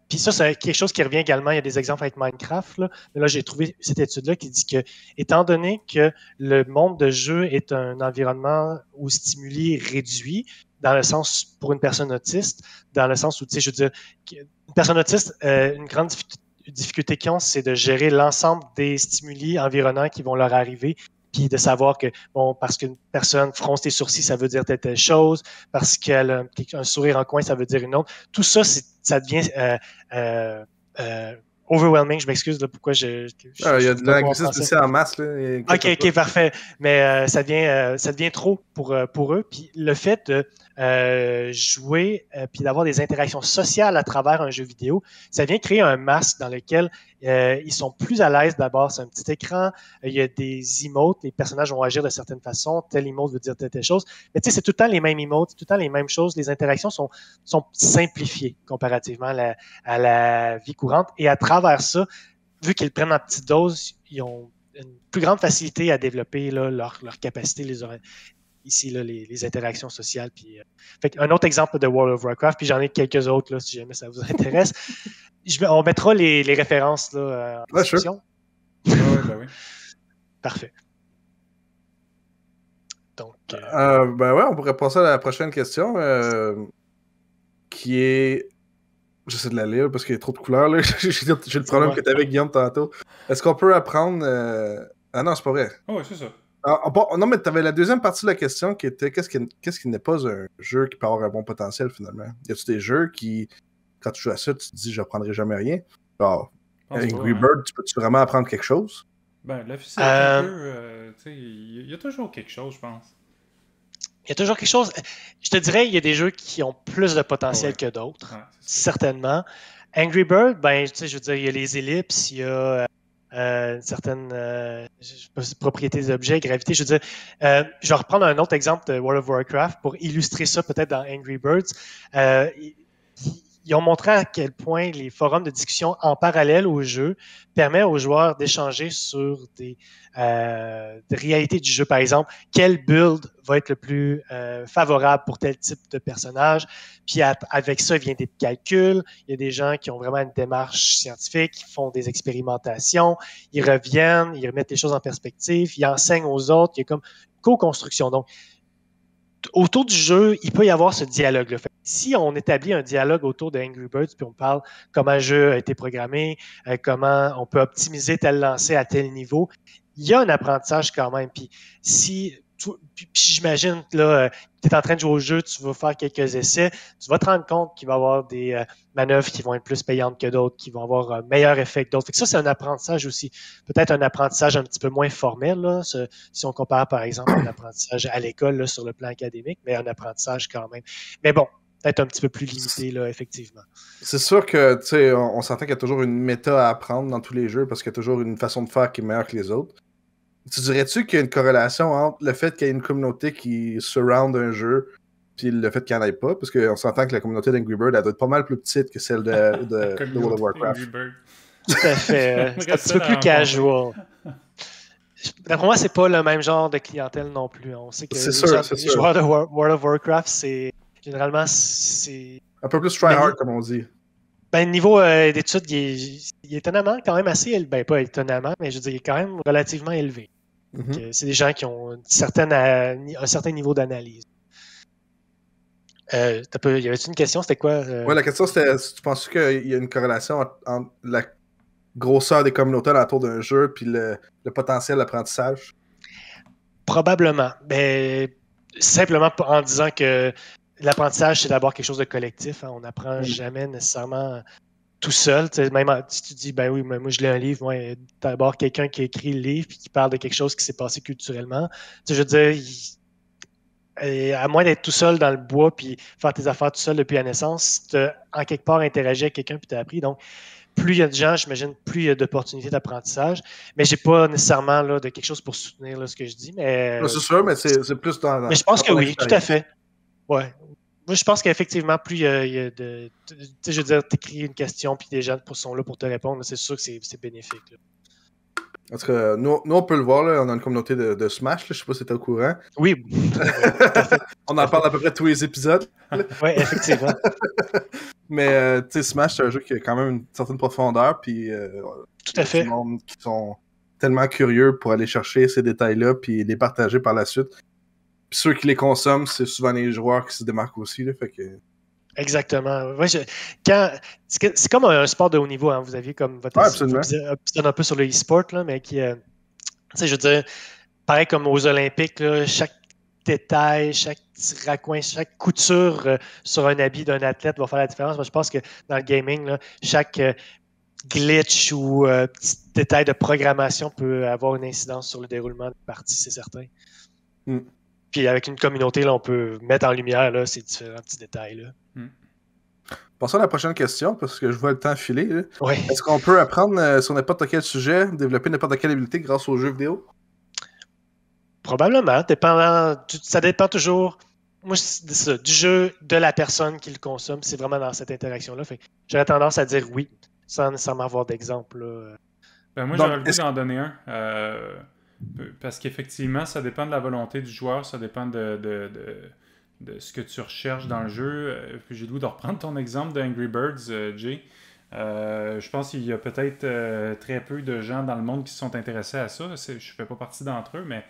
puis ça, c'est quelque chose qui revient également. Il y a des exemples avec Minecraft. Mais là, j'ai trouvé cette étude-là qui dit que, étant donné que le monde de jeu est un environnement où stimuli réduit, dans le sens pour une personne autiste, dans le sens où, tu sais, je veux dire, une personne autiste, une grande difficulté qu'ils ont, c'est de gérer l'ensemble des stimuli environnants qui vont leur arriver. Puis de savoir que, bon, parce qu'une personne fronce tes sourcils, ça veut dire telle chose, parce qu'elle a un sourire en coin, ça veut dire une autre. Tout ça, ça devient overwhelming. Je m'excuse de pourquoi il y a de l'anglicisme aussi en masse. Là, OK, parfait. Mais ça devient trop pour eux. Puis le fait de jouer puis d'avoir des interactions sociales à travers un jeu vidéo, ça vient créer un masque dans lequel ils sont plus à l'aise. D'abord, c'est un petit écran, il y a des emotes, les personnages vont agir de certaines façons, tel emote veut dire telle chose. Mais tu sais, c'est tout le temps les mêmes emotes, tout le temps les mêmes choses. Les interactions sont simplifiées comparativement à la vie courante. Et à travers ça, vu qu'ils le prennent en petite dose, ils ont une plus grande facilité à développer là, leur capacité, les interactions sociales. Puis, fait un autre exemple de World of Warcraft, puis j'en ai quelques autres là, si jamais ça vous intéresse. On mettra les références là, en description. Sure. Ben oui. Parfait. Donc, ben ouais, on pourrait passer à la prochaine question, qui est... J'essaie de la lire parce qu'il y a trop de couleurs. Là. J'ai le problème que tu avais avec Guillaume tantôt. Est-ce qu'on peut apprendre... Ah non, c'est pas vrai. Oh, oui, c'est ça. Non, mais tu avais la deuxième partie de la question qui était qu'est-ce qui n'est pas un jeu qui peut avoir un bon potentiel finalement? Y a-tu des jeux qui, quand tu joues à ça, tu te dis je n'apprendrai jamais rien? Alors, Angry Bird, tu peux-tu vraiment apprendre quelque chose? Ben, la physique, un peu, tu sais, il y a toujours quelque chose, je pense. Il y a toujours quelque chose. Je te dirais, il y a des jeux qui ont plus de potentiel que d'autres, certainement. Angry Bird, ben, tu sais, je veux dire, il y a les ellipses, il y a une certaine propriété des objets, gravité. Je veux dire, je vais reprendre un autre exemple de World of Warcraft pour illustrer ça peut-être dans Angry Birds. ils ont montré à quel point les forums de discussion en parallèle au jeu permettent aux joueurs d'échanger sur des réalités du jeu. Par exemple, quel build va être le plus favorable pour tel type de personnage. Puis avec ça, il vient des calculs. Il y a des gens qui ont vraiment une démarche scientifique, qui font des expérimentations. Ils reviennent, ils remettent les choses en perspective, ils enseignent aux autres. Il y a comme une co-construction. Donc, autour du jeu, il peut y avoir ce dialogue-là. Si on établit un dialogue autour de Angry Birds, puis on parle comment le jeu a été programmé, comment on peut optimiser tel lancer à tel niveau, il y a un apprentissage quand même. Puis j'imagine que tu es en train de jouer au jeu, tu vas faire quelques essais, tu vas te rendre compte qu'il va y avoir des manœuvres qui vont être plus payantes que d'autres, qui vont avoir un meilleur effet que d'autres. Fait que ça, c'est un apprentissage aussi. Peut-être un apprentissage un petit peu moins formel, là, si on compare par exemple un apprentissage à l'école là, sur le plan académique, mais un apprentissage quand même. Mais bon, peut-être un petit peu plus limité, là, effectivement. C'est sûr que, tu sais, on s'entend qu'il y a toujours une méta à apprendre dans tous les jeux parce qu'il y a toujours une façon de faire qui est meilleure que les autres. Tu dirais-tu qu'il y a une corrélation entre le fait qu'il y ait une communauté qui surround un jeu puis le fait qu'il n'y en ait pas? Parce qu'on s'entend que la communauté d'Angry Bird, elle doit être pas mal plus petite que celle de World of Warcraft. Tout à fait. C'est un petit peu plus casual. D'après moi, c'est pas le même genre de clientèle non plus. On sait que les joueurs de World of Warcraft, c'est généralement un peu plus try-hard, comme on dit. Ben, le niveau d'études, il est étonnamment quand même assez élevé. Ben, pas étonnamment, mais je veux dire, il est quand même relativement élevé. C'est des gens qui ont un certain niveau d'analyse. Y avait-tu une question? C'était quoi? Ouais, la question, c'était, tu penses qu'il y a une corrélation entre la grosseur des communautés autour d'un jeu puis le potentiel d'apprentissage? Probablement. Ben, simplement en disant que l'apprentissage, c'est d'abord quelque chose de collectif. Hein. On n'apprend jamais nécessairement tout seul. Même si tu dis, ben oui, moi je lis un livre, moi, d'abord quelqu'un qui a écrit le livre et qui parle de quelque chose qui s'est passé culturellement. Je veux dire, à moins d'être tout seul dans le bois puis faire tes affaires tout seul depuis la naissance, tu as en quelque part interagi avec quelqu'un puis tu as appris. Donc, plus il y a de gens, j'imagine, plus il y a d'opportunités d'apprentissage. Mais j'ai pas nécessairement là, de quelque chose pour soutenir là, ce que je dis. Mais c'est sûr, mais c'est plus dans... Mais je pense que oui, tout à fait. Ouais. Moi, je pense qu'effectivement, plus il y a de. Tu sais, je veux dire, t'écris une question, puis des gens sont là pour te répondre, c'est sûr que c'est bénéfique. Là. En tout cas, nous, on peut le voir, là, on a une communauté de Smash, là, je sais pas si t'es au courant. Oui. On en parle à peu près tous les épisodes. Oui, effectivement. Mais, tu sais, Smash, c'est un jeu qui a quand même une certaine profondeur, puis tout à fait. Il y a du monde qui sont tellement curieux pour aller chercher ces détails-là, puis les partager par la suite. Puis ceux qui les consomment, c'est souvent les joueurs qui se démarquent aussi. Là, fait que... Exactement. Ouais, c'est comme un sport de haut niveau. Hein. Vous aviez comme votre épisode un peu sur le e-sport, là, mais qui, je veux dire, pareil comme aux Olympiques, là, chaque détail, chaque petit raccoin, chaque couture sur un habit d'un athlète va faire la différence. Moi, je pense que dans le gaming, là, chaque glitch ou petit détail de programmation peut avoir une incidence sur le déroulement de partie, c'est certain. Puis avec une communauté, là, on peut mettre en lumière là, ces différents petits détails-là. Passons à la prochaine question, parce que je vois le temps filer. Là. Ouais. Est-ce qu'on peut apprendre sur n'importe quel sujet, développer n'importe quelle habilité grâce aux jeux vidéo? Probablement. Ça dépend toujours. Moi, c'est ça, du jeu, de la personne qui le consomme. C'est vraiment dans cette interaction-là. J'aurais tendance à dire oui, sans nécessairement avoir d'exemple. Ben moi, j'aurais le goût d'en donner un. Parce qu'effectivement, ça dépend de la volonté du joueur, ça dépend de ce que tu recherches dans le jeu. J'ai le goût de reprendre ton exemple de Angry Birds, Jay. Je pense qu'il y a peut-être très peu de gens dans le monde qui se sont intéressés à ça. Je ne fais pas partie d'entre eux, mais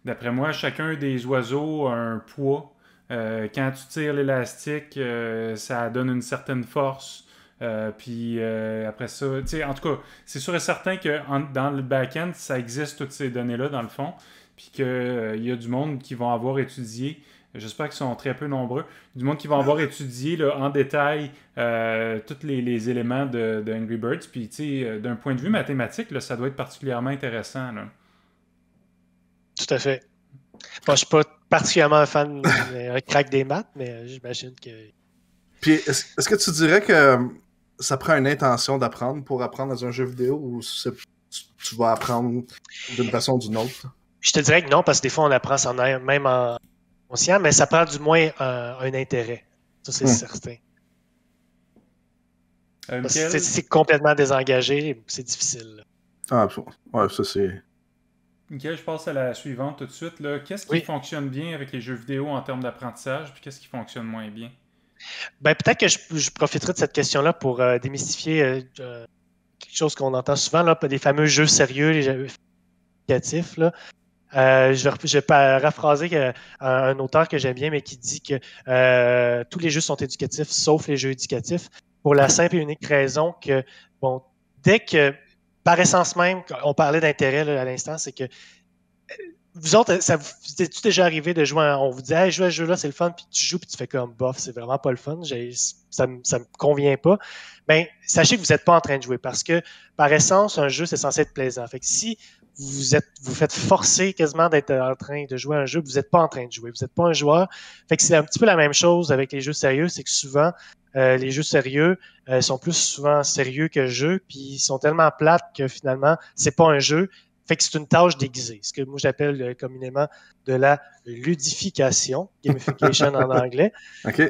d'après moi, chacun des oiseaux a un poids. Quand tu tires l'élastique, ça donne une certaine force. Puis après ça, tu sais, en tout cas, c'est sûr et certain que dans le back-end, ça existe toutes ces données-là dans le fond, puis qu'il y a du monde qui vont avoir étudié, j'espère qu'ils sont très peu nombreux, du monde qui vont avoir étudié là, en détail tous les éléments de Angry Birds, puis tu sais, d'un point de vue mathématique, là, ça doit être particulièrement intéressant. Là. Tout à fait. Bon, je suis pas particulièrement un fan un crack des maths, mais j'imagine que... Puis, est-ce que tu dirais que ça prend une intention d'apprendre pour apprendre dans un jeu vidéo ou tu vas apprendre d'une façon ou d'une autre? Je te dirais que non, parce que des fois, on apprend sans même en conscient, mais ça prend du moins un intérêt. Ça, c'est certain. C'est complètement désengagé, c'est difficile. Là. Ah, ouais, ça c'est... Ok, je passe à la suivante tout de suite. Là. Qu'est-ce qui fonctionne bien avec les jeux vidéo en termes d'apprentissage, puis qu'est-ce qui fonctionne moins bien? Ben, peut-être que je profiterai de cette question-là pour démystifier quelque chose qu'on entend souvent, là, les fameux jeux sérieux, les jeux éducatifs. Là. Je vais paraphraser un auteur que j'aime bien, mais qui dit que tous les jeux sont éducatifs, sauf les jeux éducatifs, pour la simple et unique raison que, bon, dès que, par essence même, on parlait d'intérêt là, à l'instant, c'est que vous autres, ça vous est-tu déjà arrivé de jouer on vous dit hey, joue à ce jeu-là, c'est le fun, puis tu joues, puis tu fais comme bof, c'est vraiment pas le fun, ça me convient pas. Ben, sachez que vous n'êtes pas en train de jouer parce que, par essence, un jeu, c'est censé être plaisant. Fait que si vous faites forcer quasiment d'être en train de jouer à un jeu, vous n'êtes pas en train de jouer, vous n'êtes pas un joueur. Fait que c'est un petit peu la même chose avec les jeux sérieux, c'est que souvent, les jeux sérieux sont plus souvent sérieux que jeux, puis ils sont tellement plates que finalement, c'est pas un jeu. Fait que c'est une tâche déguisée, ce que moi j'appelle communément de la ludification, gamification en anglais. Okay.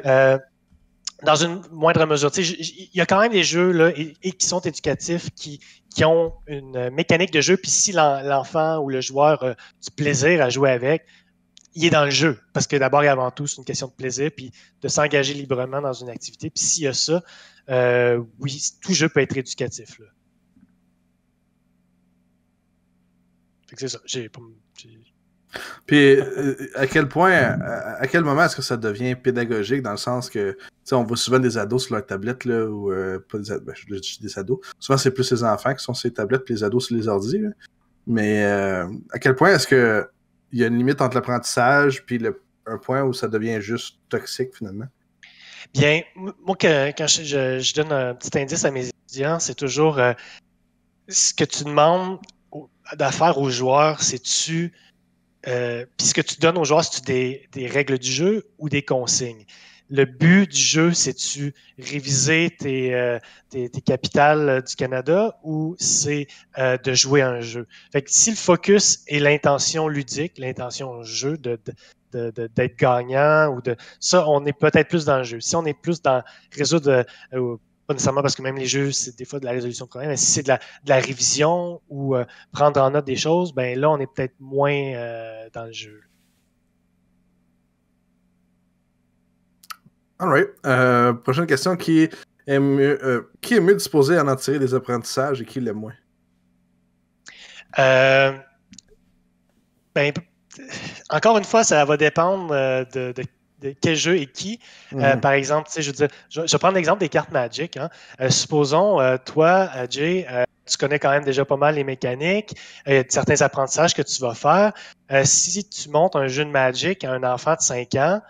Dans une moindre mesure. Il y a quand même des jeux là, et qui sont éducatifs, qui ont une mécanique de jeu, puis si l'enfant ou le joueur a du plaisir à jouer avec, il est dans le jeu. Parce que d'abord et avant tout, c'est une question de plaisir, puis de s'engager librement dans une activité. Puis s'il y a ça, oui, tout jeu peut être éducatif. Là. C'est ça. Puis, à quel point, à quel moment est-ce que ça devient pédagogique dans le sens que, tu sais, on voit souvent des ados sur leur tablette, là, ou pas des ados, je dis des ados. Souvent, c'est plus les enfants qui sont sur les tablettes, puis les ados sur les ordi. Là. Mais à quel point est-ce que il y a une limite entre l'apprentissage puis un point où ça devient juste toxique, finalement? Bien, moi, quand je donne un petit indice à mes étudiants, c'est toujours ce que tu demandes d'affaire aux joueurs, c'est-tu puis ce que tu donnes aux joueurs, c'est-tu des règles du jeu ou des consignes? Le but du jeu, c'est-tu réviser tes capitales du Canada ou c'est de jouer à un jeu? Fait que si le focus est l'intention ludique, l'intention jeu d'être gagnant, ça, on est peut-être plus dans le jeu. Si on est plus dans résoudre pas nécessairement parce que même les jeux, c'est des fois de la résolution de problème, mais si c'est de la révision ou prendre en note des choses, ben là, on est peut-être moins dans le jeu. Alright. Prochaine question, qui est mieux disposé à en tirer des apprentissages et qui l'aime moins? Ben, encore une fois, ça va dépendre de quel jeu et qui. Par exemple, je veux dire, je vais prendre l'exemple des cartes Magic. Hein. Supposons, toi, Jay, tu connais quand même déjà pas mal les mécaniques, certains apprentissages que tu vas faire. Si tu montes un jeu de Magic à un enfant de 5 ans,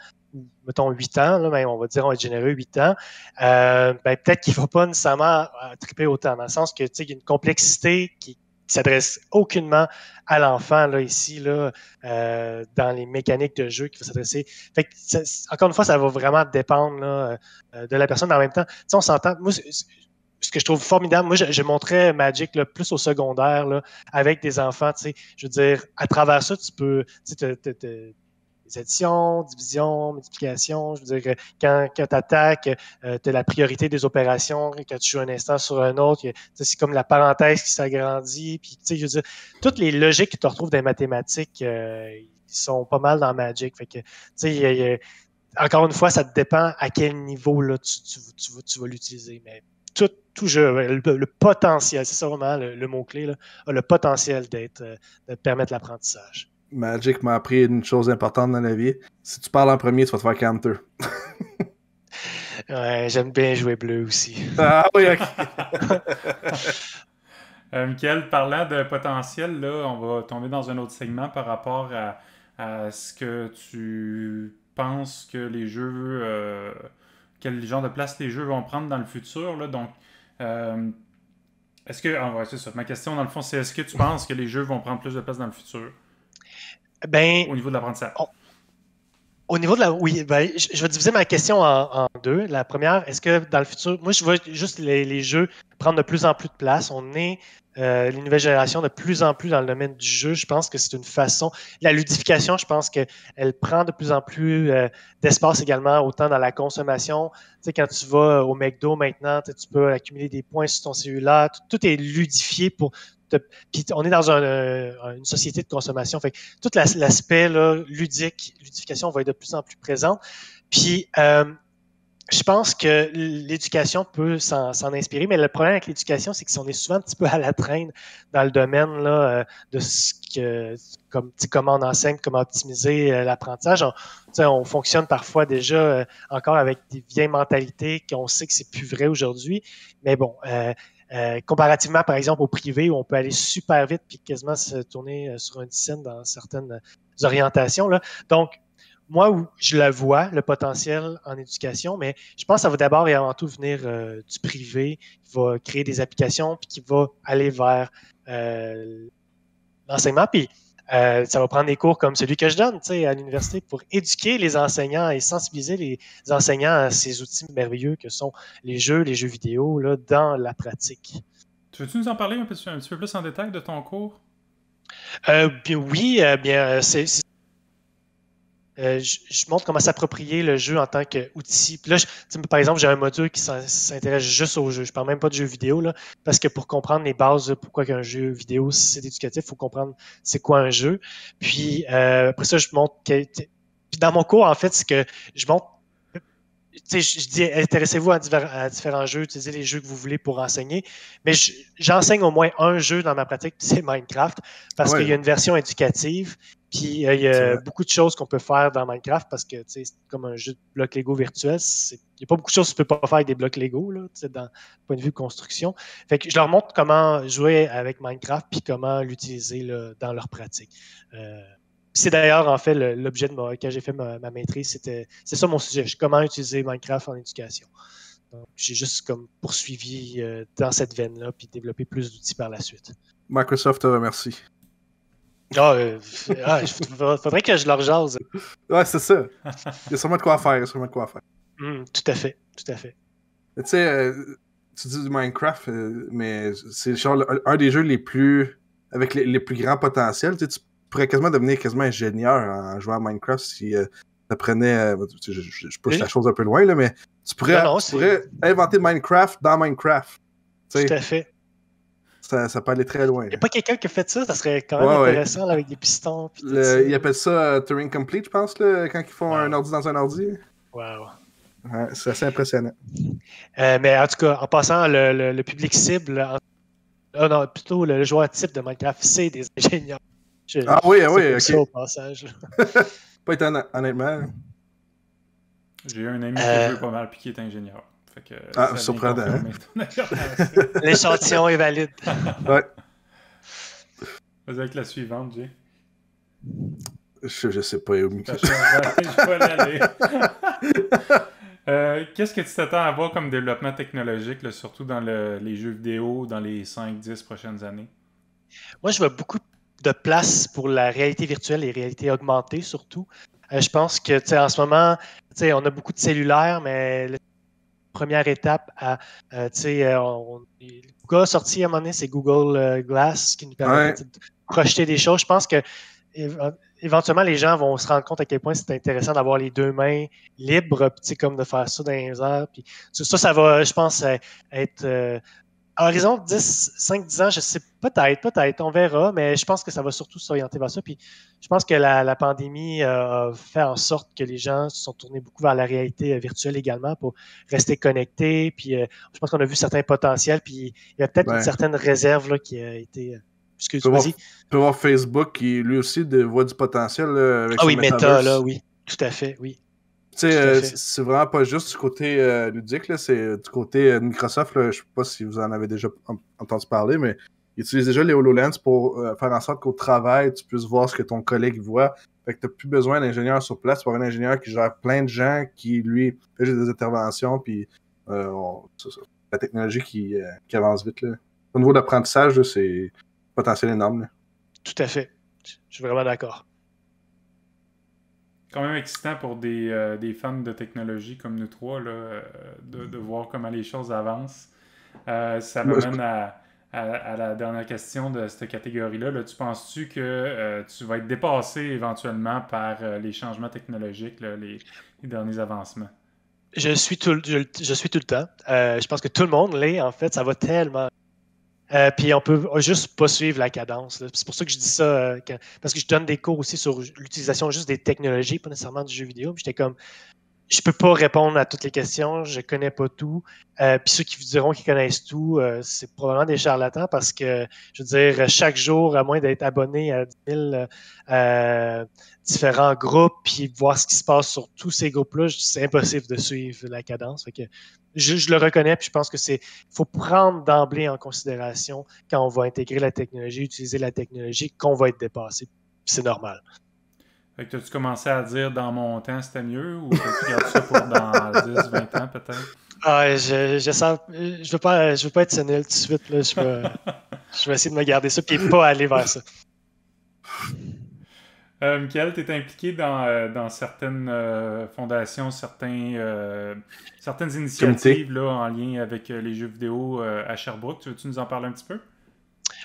mettons 8 ans, là, ben, on va dire, on va être généreux, 8 ans, ben, peut-être qu'il ne va pas nécessairement triper autant, dans le sens que il y a une complexité qui s'adresse aucunement à l'enfant là, ici, là, dans les mécaniques de jeu qui va s'adresser. Fait que encore une fois, ça va vraiment dépendre là, de la personne. Mais en même temps, on s'entend. Moi, ce que je trouve formidable, moi, je montrais Magic là, plus au secondaire là, avec des enfants. Je veux dire, à travers ça, tu peux. Les additions, divisions, multiplications. Je veux dire, quand tu attaques, tu as la priorité des opérations. Quand tu joues un instant sur un autre, c'est comme la parenthèse qui s'agrandit. Puis, je veux dire, toutes les logiques que tu retrouves dans les mathématiques, ils sont pas mal dans Magic. Fait que, encore une fois, ça te dépend à quel niveau là, tu vas l'utiliser. Mais tout jeu, le potentiel, c'est ça vraiment le mot-clé, là, a le potentiel de permettre l'apprentissage. Magic m'a appris une chose importante dans la vie. Si tu parles en premier, tu vas te faire counter. Ouais, j'aime bien jouer bleu aussi. Ah oui, ok. Michael, parlant de potentiel, là, on va tomber dans un autre segment par rapport à ce que tu penses que les jeux, quel genre de place les jeux vont prendre dans le futur. Là. Donc, est-ce que, ouais, c'est ça. Ma question, dans le fond, c'est est-ce que tu penses que les jeux vont prendre plus de place dans le futur? Ben, au niveau de l'apprentissage. Au niveau de la... Oui, ben, je vais diviser ma question en deux. La première, est-ce que dans le futur... Moi, je vois juste les jeux prendre de plus en plus de place. On est les nouvelles générations de plus en plus dans le domaine du jeu. Je pense que c'est une façon. La ludification, je pense qu'elle prend de plus en plus d'espace également, autant dans la consommation. Tu sais, quand tu vas au McDo maintenant, tu peux accumuler des points sur ton cellulaire. Tout est ludifié pour. Puis on est dans une société de consommation. Fait que tout l'aspect là, ludification va être de plus en plus présent. Puis je pense que l'éducation peut s'en inspirer, mais le problème avec l'éducation, c'est qu'on est souvent un petit peu à la traîne dans le domaine là, de ce que, comment on enseigne, comment optimiser l'apprentissage. On fonctionne parfois déjà encore avec des vieilles mentalités qu'on sait que c'est plus vrai aujourd'hui. Mais bon, comparativement, par exemple, au privé, où on peut aller super vite puis quasiment se tourner sur un dizaine dans certaines orientations. Là. Donc, moi, où je le vois, le potentiel en éducation, mais je pense que ça va d'abord et avant tout venir du privé, qui va créer des applications, puis qui va aller vers l'enseignement. Puis ça va prendre des cours comme celui que je donne à l'université pour éduquer les enseignants et sensibiliser les enseignants à ces outils merveilleux que sont les jeux vidéo là, dans la pratique. Tu veux-tu nous en parler un petit peu plus en détail de ton cours? Oui, je montre comment s'approprier le jeu en tant qu'outil. Puis là, par exemple, j'ai un module qui s'intéresse juste au jeu. Je parle même pas de jeux vidéo, là, parce que pour comprendre les bases de pourquoi un jeu vidéo, c'est éducatif, il faut comprendre c'est quoi un jeu. Puis après ça, je montre puis dans mon cours, en fait, c'est que je montre. Je dis, intéressez-vous à différents jeux, utilisez les jeux que vous voulez pour enseigner. Mais j'enseigne au moins un jeu dans ma pratique, puis c'est Minecraft, parce qu'il y a une version éducative. Puis il y a beaucoup de choses qu'on peut faire dans Minecraft parce que c'est comme un jeu de blocs Lego virtuel. Il n'y a pas beaucoup de choses que tu ne peux pas faire avec des blocs Lego, là, d'un point de vue construction. Fait que je leur montre comment jouer avec Minecraft puis comment l'utiliser là, dans leur pratique. C'est d'ailleurs, en fait, l'objet de quand j'ai fait ma maîtrise, c'est ça mon sujet, comment utiliser Minecraft en éducation. Donc, j'ai juste comme poursuivi dans cette veine-là, puis développé plus d'outils par la suite. Microsoft te remercie. Faudrait que je leur jase. Ouais, c'est ça. Il y a sûrement de quoi faire. Tout à fait. Tu sais, tu dis du Minecraft, mais c'est genre un des jeux les plus... avec les plus grands potentiels. Tu pourrais quasiment devenir ingénieur en jouant à Minecraft si t'apprenais... je pousse la chose un peu loin, là, mais tu pourrais inventer Minecraft dans Minecraft. Tout à fait. Ça peut aller très loin. Il n'y a pas quelqu'un qui a fait ça serait quand même intéressant là, avec des pistons. Ils appellent ça Turing Complete, je pense, là, quand ils font un ordi dans un ordi. Wow. Ouais, c'est assez impressionnant. Mais en tout cas, en passant, le public cible, non, plutôt le joueur type de Minecraft, c'est des ingénieurs. Oui, ok. Ça au passage. Pas étonnant, honnêtement. J'ai un ami qui joue pas mal puis qui est ingénieur. Fait que surprenant. L'échantillon est valide. Ouais. Vas-y avec la suivante, Jay. Je sais pas, Yomi. Je vais l'aller. Qu'est-ce que tu t'attends à voir comme développement technologique, là, surtout dans les jeux vidéo, dans les 5-10 prochaines années? Moi, je vois beaucoup de place pour la réalité virtuelle et réalité augmentée, surtout. Je pense que, en ce moment, on a beaucoup de cellulaires, mais la première étape à, Google a sorti à un moment donné, c'est Google Glass, qui nous permet de projeter des choses. Je pense que éventuellement, les gens vont se rendre compte à quel point c'est intéressant d'avoir les deux mains libres, comme de faire ça dans les airs. Puis ça va, je pense, être à horizon 5-10 ans, je sais peut-être, on verra, mais je pense que ça va surtout s'orienter vers ça. Puis je pense que la pandémie a fait en sorte que les gens se sont tournés beaucoup vers la réalité virtuelle également pour rester connectés. Puis je pense qu'on a vu certains potentiels, puis il y a peut-être une certaine réserve là, qui a été... Tu peux voir Facebook qui lui aussi voit du potentiel là, avec son Meta, là, oui. Tout à fait, oui. Tu sais, c'est vraiment pas juste du côté ludique, là, c'est du côté Microsoft. Là, je sais pas si vous en avez déjà entendu parler, mais ils utilisent déjà les HoloLens pour faire en sorte qu'au travail, tu puisses voir ce que ton collègue voit. Fait que tu n'as plus besoin d'ingénieur sur place. Tu vas avoir un ingénieur qui gère plein de gens, qui, lui, fait juste des interventions, puis la technologie qui avance vite. Là. Au niveau de l'apprentissage, c'est potentiel énorme. Là. Tout à fait. Je suis vraiment d'accord. Quand même excitant pour des fans de technologie comme nous trois là, de voir comment les choses avancent. Ça m'amène à la dernière question de cette catégorie-là. Là, tu penses-tu que tu vas être dépassé éventuellement par les changements technologiques, là, les derniers avancements? Je suis je suis tout le temps. Je pense que tout le monde l'est, en fait. Ça va tellement. Puis on peut juste pas suivre la cadence, là. C'est pour ça que je dis ça, parce que je donne des cours aussi sur l'utilisation juste des technologies, pas nécessairement du jeu vidéo. Puis j'étais comme, je peux pas répondre à toutes les questions, je connais pas tout. Puis ceux qui vous diront qu'ils connaissent tout, c'est probablement des charlatans parce que, je veux dire, chaque jour, à moins d'être abonné à 10 000 différents groupes, puis voir ce qui se passe sur tous ces groupes-là, c'est impossible de suivre la cadence. Fait que je le reconnais, puis je pense que faut prendre d'emblée en considération quand on va intégrer la technologie, utiliser la technologie, qu'on va être dépassé. C'est normal. Fait que t'as-tu commencé à dire dans mon temps c'était mieux ou tu gardes ça pour dans 10, 20 ans peut-être? Ah, je veux pas être sénile tout de suite. Là. Je vais essayer de me garder ça et pas aller vers ça. Michael, tu es impliqué dans certaines fondations, certaines initiatives là, en lien avec les jeux vidéo à Sherbrooke. Tu veux-tu nous en parler un petit peu?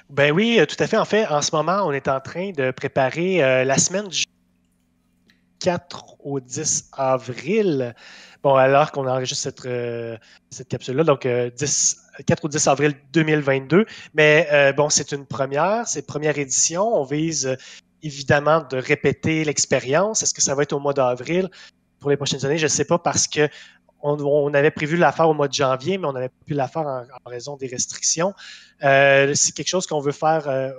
Ben oui, tout à fait. En fait, en ce moment, on est en train de préparer la semaine du 4 au 10 avril. Bon, alors qu'on enregistre cette capsule-là, donc 4 au 10 avril 2022. Mais bon, c'est une première, c'est première édition. On vise évidemment de répéter l'expérience. Est-ce que ça va être au mois d'avril pour les prochaines années? Je ne sais pas parce que on avait prévu la faire au mois de janvier, mais on n'avait pas pu la faire en raison des restrictions. C'est quelque chose qu'on veut faire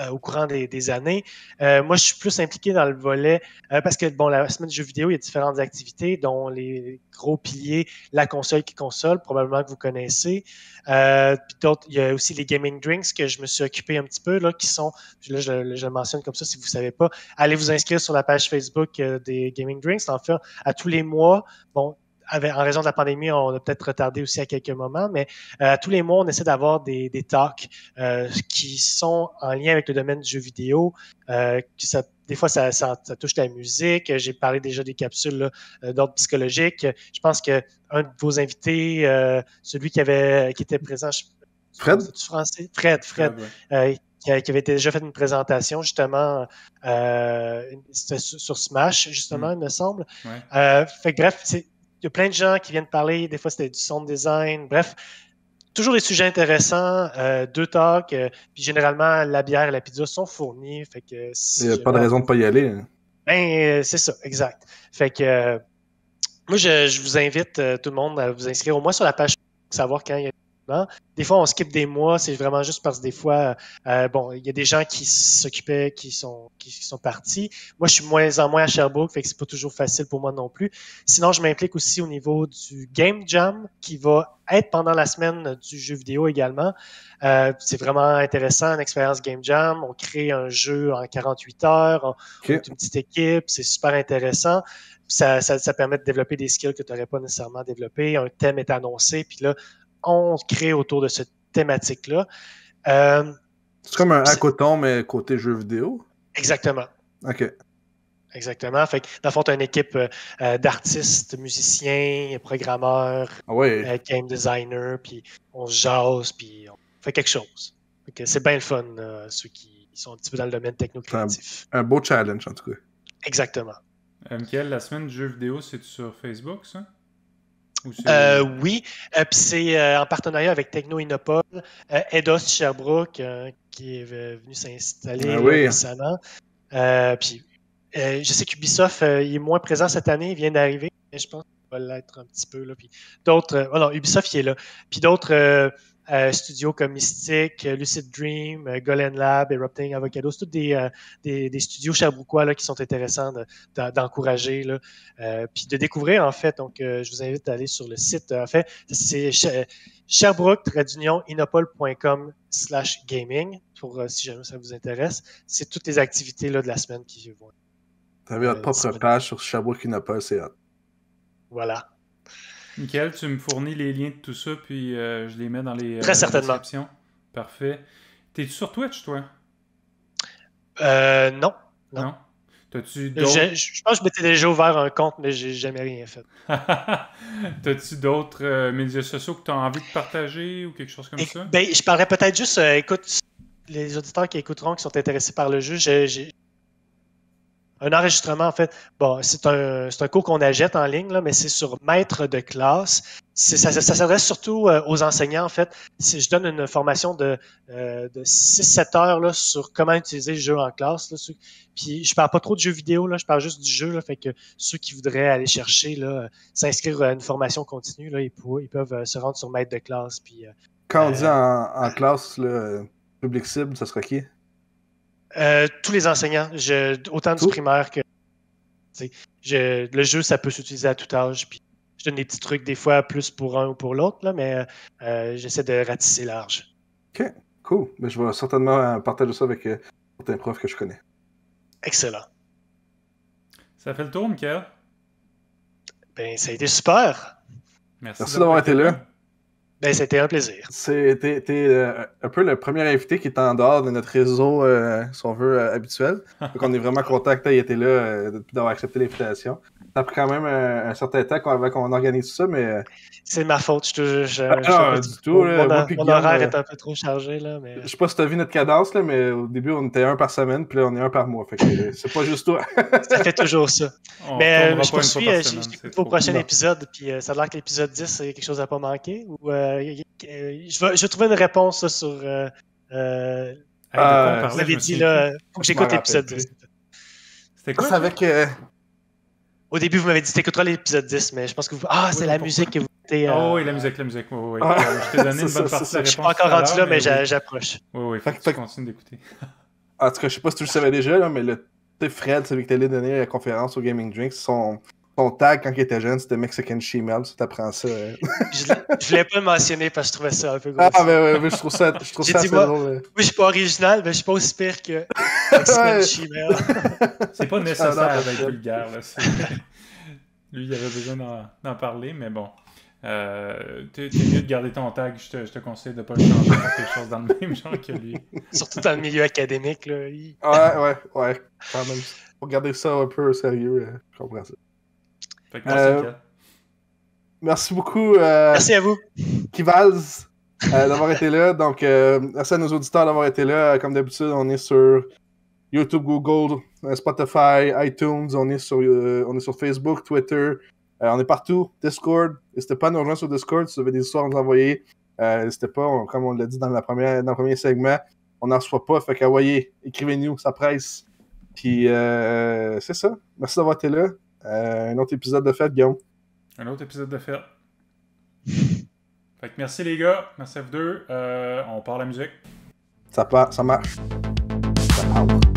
au courant des années. Moi, je suis plus impliqué dans le volet parce que, bon, la semaine de jeux vidéo, il y a différentes activités, dont les gros piliers, la console qui console, probablement que vous connaissez. Puis d'autres, il y a aussi les gaming drinks que je me suis occupé un petit peu, là, qui sont, là, je le mentionne comme ça si vous ne savez pas. Allez vous inscrire sur la page Facebook des gaming drinks. En fait, à tous les mois, bon, en raison de la pandémie, on a peut-être retardé aussi à quelques moments, mais tous les mois, on essaie d'avoir des talks qui sont en lien avec le domaine du jeu vidéo. Des fois, ça touche la musique. J'ai parlé déjà des capsules d'ordre psychologique. Je pense qu'un de vos invités, celui qui était présent, Fred? Français? Fred. Qui avait déjà fait une présentation, justement, c'était sur Smash, justement, il me semble. Ouais. Fait que, bref, il y a plein de gens qui viennent parler. Des fois, c'était du sound design. Bref, toujours des sujets intéressants. 2 talks. Puis généralement, la bière et la pizza sont fournies. Fait que Il n'y a pas de raison de ne pas y aller. Hein. Ben, c'est ça, exact. Fait que moi, je vous invite tout le monde à vous inscrire au moins sur la page pour savoir quand il y a des fois, on skip des mois, c'est vraiment juste parce que des fois, bon, il y a des gens qui s'occupaient, qui sont partis. Moi, je suis moins en moins à Sherbrooke, fait que c'est pas toujours facile pour moi non plus. Sinon, je m'implique aussi au niveau du Game Jam, qui va être pendant la semaine du jeu vidéo également. C'est vraiment intéressant, une expérience Game Jam. On crée un jeu en 48 heures, on est une petite équipe, c'est super intéressant. Ça permet de développer des skills que tu n'aurais pas nécessairement développés. Un thème est annoncé, puis là, on crée autour de cette thématique-là. C'est comme un hackathon, mais côté jeu vidéo? Exactement. OK. Exactement. Fait que, dans le fond, tu as une équipe d'artistes, musiciens, programmeurs, game designers, puis on se jase, puis on fait quelque chose. Fait que c'est bien le fun, ceux qui sont un petit peu dans le domaine techno-créatif. Un beau challenge, en tout cas. Exactement. Michael, la semaine du jeu vidéo, c'est sur Facebook, ça? Oui, puis c'est en partenariat avec Techno Innopol, Eidos Sherbrooke, qui est venu s'installer récemment. Puis je sais qu'Ubisoft il est moins présent cette année, il vient d'arriver, mais je pense qu'il va l'être un petit peu. Là. Puis d'autres, non, Ubisoft il est là. Puis d'autres studios comme Mystic, Lucid Dream, Golden Lab, Erupting Avocados, tous des studios sherbrookois là, qui sont intéressants d'encourager, puis de découvrir en fait. Donc, je vous invite à aller sur le site. En fait, c'est sherbrooke-inopol.com/gaming pour si jamais ça vous intéresse. C'est toutes les activités là, de la semaine qui vont. Tu avais votre propre page sur Sherbrooke Innopol, c'est hot. Voilà. Michael, tu me fournis les liens de tout ça, puis je les mets dans les Très certainement. descriptions. Parfait. T'es-tu sur Twitch, toi? Non. T'as-tu d'autres... Je pense que je m'étais déjà ouvert un compte, mais j'ai jamais rien fait. T'as-tu d'autres médias sociaux que tu as envie de partager ou quelque chose comme ça? Ben, je parlerais peut-être juste, écoute, les auditeurs qui écouteront, qui sont intéressés par le jeu, j'ai un enregistrement, en fait. Bon, c'est un cours qu'on achète en ligne, là, mais c'est sur maître de classe. Ça s'adresse surtout aux enseignants, en fait. Je donne une formation de 6-7 heures là, sur comment utiliser le jeu en classe. Là, puis je parle pas trop de jeux vidéo, là, je parle juste du jeu. Là, fait que ceux qui voudraient aller chercher, là, s'inscrire à une formation continue, là, ils peuvent se rendre sur maître de classe. Puis, Quand on dit en classe, là, public cible, ça sera qui? Tous les enseignants, autant du primaire que... le jeu, ça peut s'utiliser à tout âge. Puis je donne des petits trucs des fois plus pour un ou pour l'autre, là, mais j'essaie de ratisser large. Ok, cool. Mais je vais certainement partager ça avec certains profs que je connais. Excellent. Ça fait le tour, Mickaël? Ben, ça a été super. Merci d'avoir été là. Ben, c'était un plaisir. T'es un peu le premier invité qui est en dehors de notre réseau, si on veut, habituel. Donc on est vraiment content que tu aies été là, d'avoir accepté l'invitation. Ça a pris quand même un certain temps avant qu'on organise ça, mais... C'est ma faute. Non, du tout. Mon horaire est un peu trop chargé, là, mais... Je sais pas si t'as vu notre cadence, là, mais au début, on était un par semaine, puis là, on est un par mois. Fait que c'est pas juste toi. Ça fait toujours ça. Mais je poursuis, j'écoute au prochain épisode, puis ça a l'air que l'épisode 10, c'est quelque chose à pas manquer. Ou, je vais trouver une réponse là, sur... vous avez dit, là, faut que j'écoute l'épisode 10. C'était quoi? C'est avec... Au début, vous m'avez dit t'écouteras l'épisode 10, mais je pense que vous... Ah, c'est la musique que vous écoutez... Oh oui, la musique. Oui. Je t'ai donné une bonne partie de la réponse. Je suis pas encore rendu là, mais j'approche. Oui, faut que tu continues d'écouter. En tout cas, je sais pas si tu le savais déjà, là, mais Fred, celui qui t'allait donner la conférence au Gaming Drinks, son tag quand il était jeune, c'était Mexican Shemale, tu t'apprends ça. Je voulais pas le mentionner parce que je trouvais ça un peu gros. Ah, mais je trouve ça assez drôle. Moi, je suis pas original, mais je suis pas aussi pire que Mexican Shemale. C'est pas nécessaire d'être vulgaire, là. Lui, il avait besoin d'en parler, mais bon. T'es mieux de garder ton tag, je te conseille de pas le changer pour quelque chose dans le même genre que lui. Surtout dans le milieu académique, là. Ouais, quand même. Faut garder ça un peu au sérieux, je comprends ça. Fait que merci, merci beaucoup. Merci à vous. Kivals, d'avoir été là. Donc, merci à nos auditeurs d'avoir été là. Comme d'habitude, on est sur YouTube, Google, Spotify, iTunes. On est sur Facebook, Twitter. On est partout. Discord. N'hésitez pas à nous rejoindre sur Discord si vous avez des histoires à nous envoyer. N'hésitez pas, comme on l'a dit dans le premier segment, on n'en reçoit pas. Fait qu'envoyez, écrivez-nous, ça presse. Puis, c'est ça. Merci d'avoir été là. Un autre épisode de fête, Guillaume. Un autre épisode de fête. Fait que merci les gars. Merci à vous deux. On part la musique. Ça marche. Ça parle.